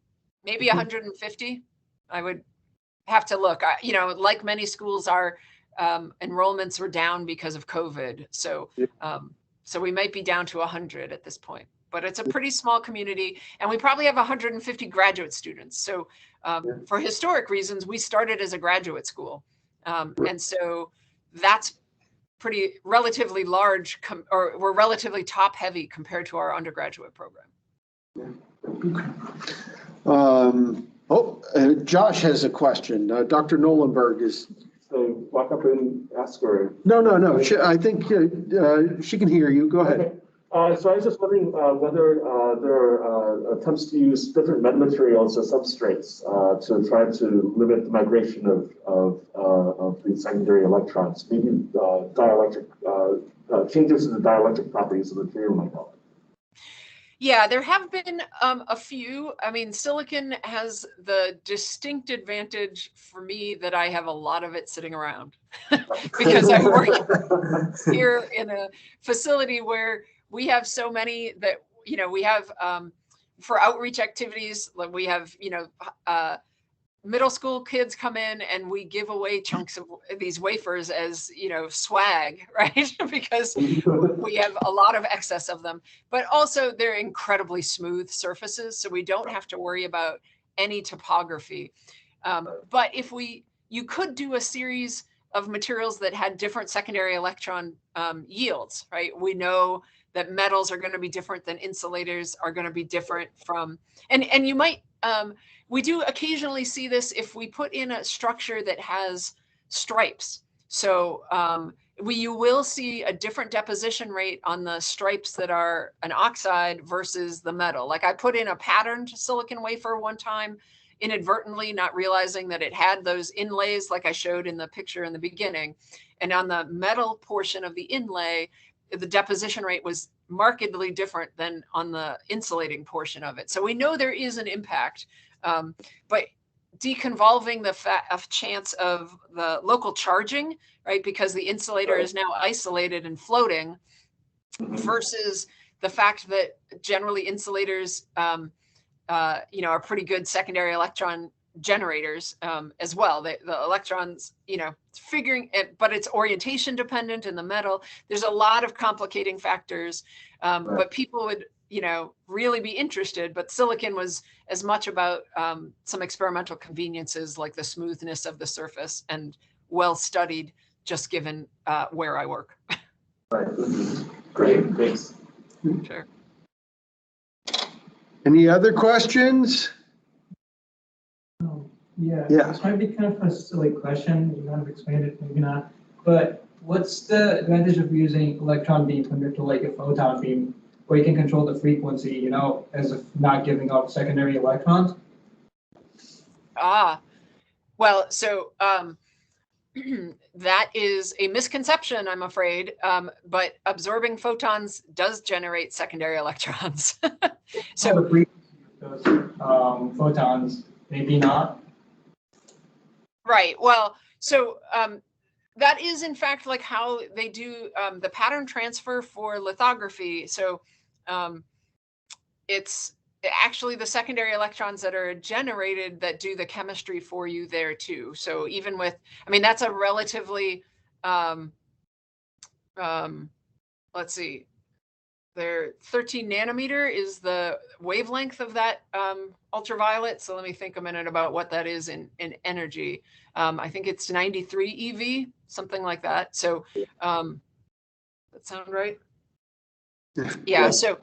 maybe 150. I would have to look. Like many schools, our enrollments were down because of COVID. So, so we might be down to 100 at this point. But it's a pretty small community, and we probably have 150 graduate students. So for historic reasons, we started as a graduate school. And so that's pretty relatively large, or we're relatively top heavy compared to our undergraduate program. Josh has a question. Dr. Nolenberg is. So walk up and ask her. No. I think she can hear you. Go ahead. Okay. So I was just wondering whether there are attempts to use different metamaterials as substrates to try to limit the migration of the secondary electrons, maybe dielectric changes in the dielectric properties of the material might help. Yeah, there have been a few. I mean, silicon has the distinct advantage for me that I have a lot of it sitting around because I work here in a facility where we have so many that, we have for outreach activities, like we have, middle school kids come in and we give away chunks of these wafers as, swag, right? Because we have a lot of excess of them, but also they're incredibly smooth surfaces. So we don't have to worry about any topography. But you could do a series of materials that had different secondary electron yields, right? We know that metals are going to be different than insulators are going to be different from, and you might, we do occasionally see this if we put in a structure that has stripes. So you will see a different deposition rate on the stripes that are an oxide versus the metal. Like I put in a patterned silicon wafer one time, inadvertently, not realizing that it had those inlays like I showed in the picture in the beginning. And on the metal portion of the inlay, the deposition rate was markedly different than on the insulating portion of it. So we know there is an impact, but deconvolving the chance of the local charging, right? Because the insulator is now isolated and floating versus the fact that generally insulators, are pretty good secondary electron generators as well. The electrons, figuring it, but it's orientation dependent in the metal. There's a lot of complicating factors, but people would, really be interested. But silicon was as much about some experimental conveniences like the smoothness of the surface and well studied, just given where I work. Right. Great. Thanks. Sure. Any other questions? Yeah. Yeah. This might be kind of a silly question. You kind of explained it, maybe not. But what's the advantage of using electron beam compared to like a photon beam, where you can control the frequency, as if not giving out secondary electrons? Well, so that is a misconception, I'm afraid. But absorbing photons does generate secondary electrons. So the frequency of those photons, maybe not. Right. Well, so that is in fact like how they do the pattern transfer for lithography. So it's actually the secondary electrons that are generated that do the chemistry for you there too. So even with, that's a relatively, let's see, they're 13 nanometer is the wavelength of that ultraviolet. So let me think a minute about what that is in energy. I think it's 93 EV, something like that. So that sound right? Yeah. So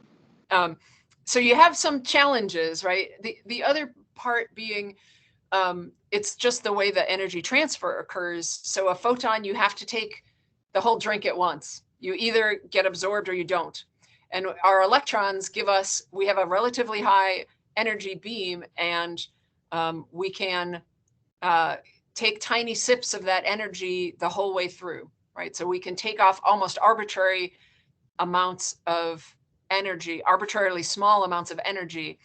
so you have some challenges, right? The other part being it's just the way the energy transfer occurs. So a photon, you have to take the whole drink at once. You either get absorbed or you don't. And our electrons give us, we have a relatively high energy beam, and we can take tiny sips of that energy the whole way through, right? So we can take off almost arbitrary amounts of energy, arbitrarily small amounts of energy.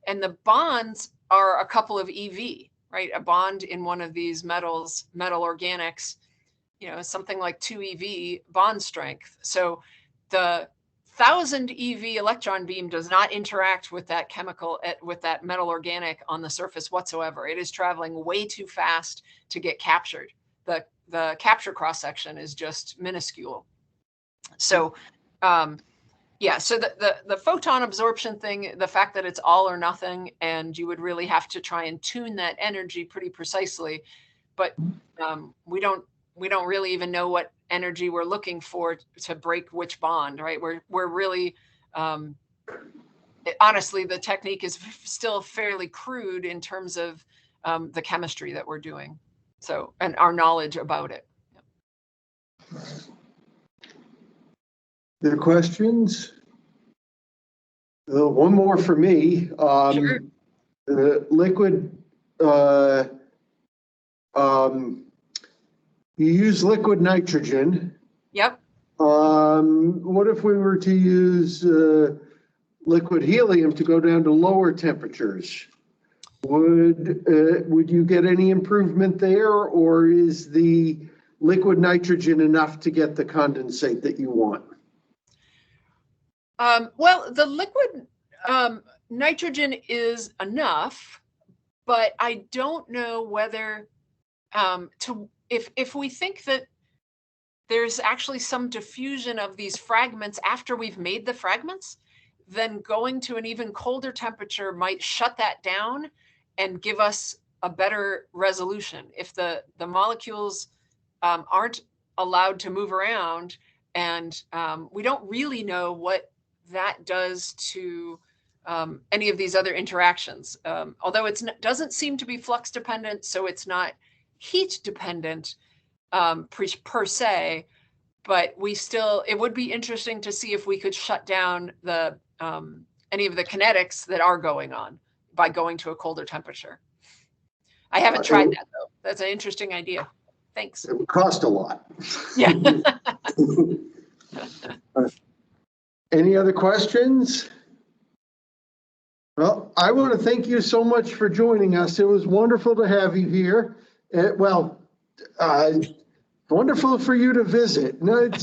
And the bonds are a couple of EV, right? A bond in one of these metals, metal organics, you know, something like 2 EV bond strength. So the 1000 EV electron beam does not interact with that chemical, with that metal organic on the surface whatsoever. It is traveling way too fast to get captured. The capture cross section is just minuscule. So yeah, so the photon absorption thing, the fact that it's all or nothing, and you would really have to try and tune that energy pretty precisely, but we don't really even know what energy we're looking for to break which bond, right? We're really, honestly, the technique is still fairly crude in terms of the chemistry that we're doing, so, and our knowledge about it. There are questions? One more for me. Sure. The liquid, you use liquid nitrogen. Yep. What if we were to use liquid helium to go down to lower temperatures? Would you get any improvement there, or is the liquid nitrogen enough to get the condensate that you want? Well, the liquid nitrogen is enough, but I don't know whether if we think that there's actually some diffusion of these fragments after we've made the fragments, then going to an even colder temperature might shut that down and give us a better resolution. If the molecules aren't allowed to move around, and we don't really know what that does to any of these other interactions. Although it doesn't seem to be flux dependent, so it's not heat dependent per se, but it would be interesting to see if we could shut down the any of the kinetics that are going on by going to a colder temperature. I haven't tried that though. That's an interesting idea. Thanks. It would cost a lot. Yeah. Any other questions? Well, I want to thank you so much for joining us. It was wonderful to have you here. Wonderful for you to visit. No, it's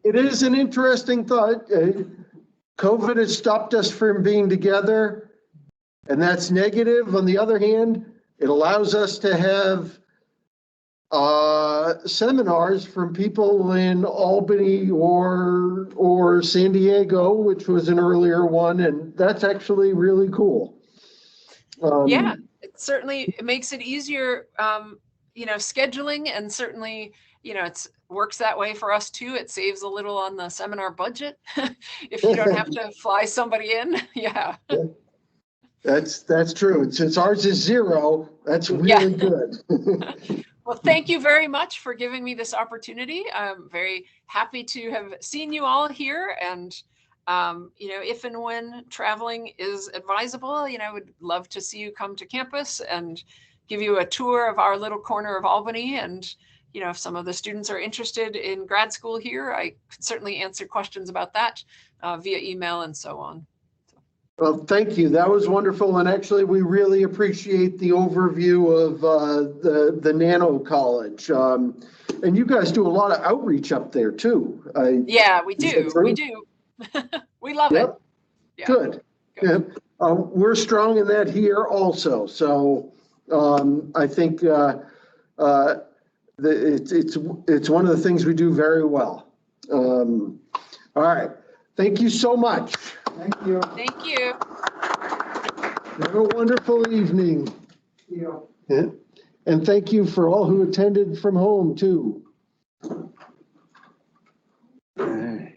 it is an interesting thought. COVID has stopped us from being together, and that's negative. On the other hand, it allows us to have seminars from people in Albany or San Diego, which was an earlier one, and that's actually really cool. Yeah, it makes it easier, scheduling, and certainly, it works that way for us too. It saves a little on the seminar budget if you don't have to fly somebody in. Yeah. That's true. Since ours is zero, that's really good. Well, thank you very much for giving me this opportunity. I'm very happy to have seen you all here, and if and when traveling is advisable, I would love to see you come to campus and give you a tour of our little corner of Albany. And if some of the students are interested in grad school here, I could certainly answer questions about that via email and so on. Well, thank you. That was wonderful. And actually, we really appreciate the overview of the Nano College. And you guys do a lot of outreach up there too. Yeah, we do. We do. We love it. Yeah. Good. Yeah. We're strong in that here also. So I think it's one of the things we do very well. All right. Thank you so much. Thank you. Thank you. Have a wonderful evening. Yeah. Yeah. And thank you for all who attended from home too. All right.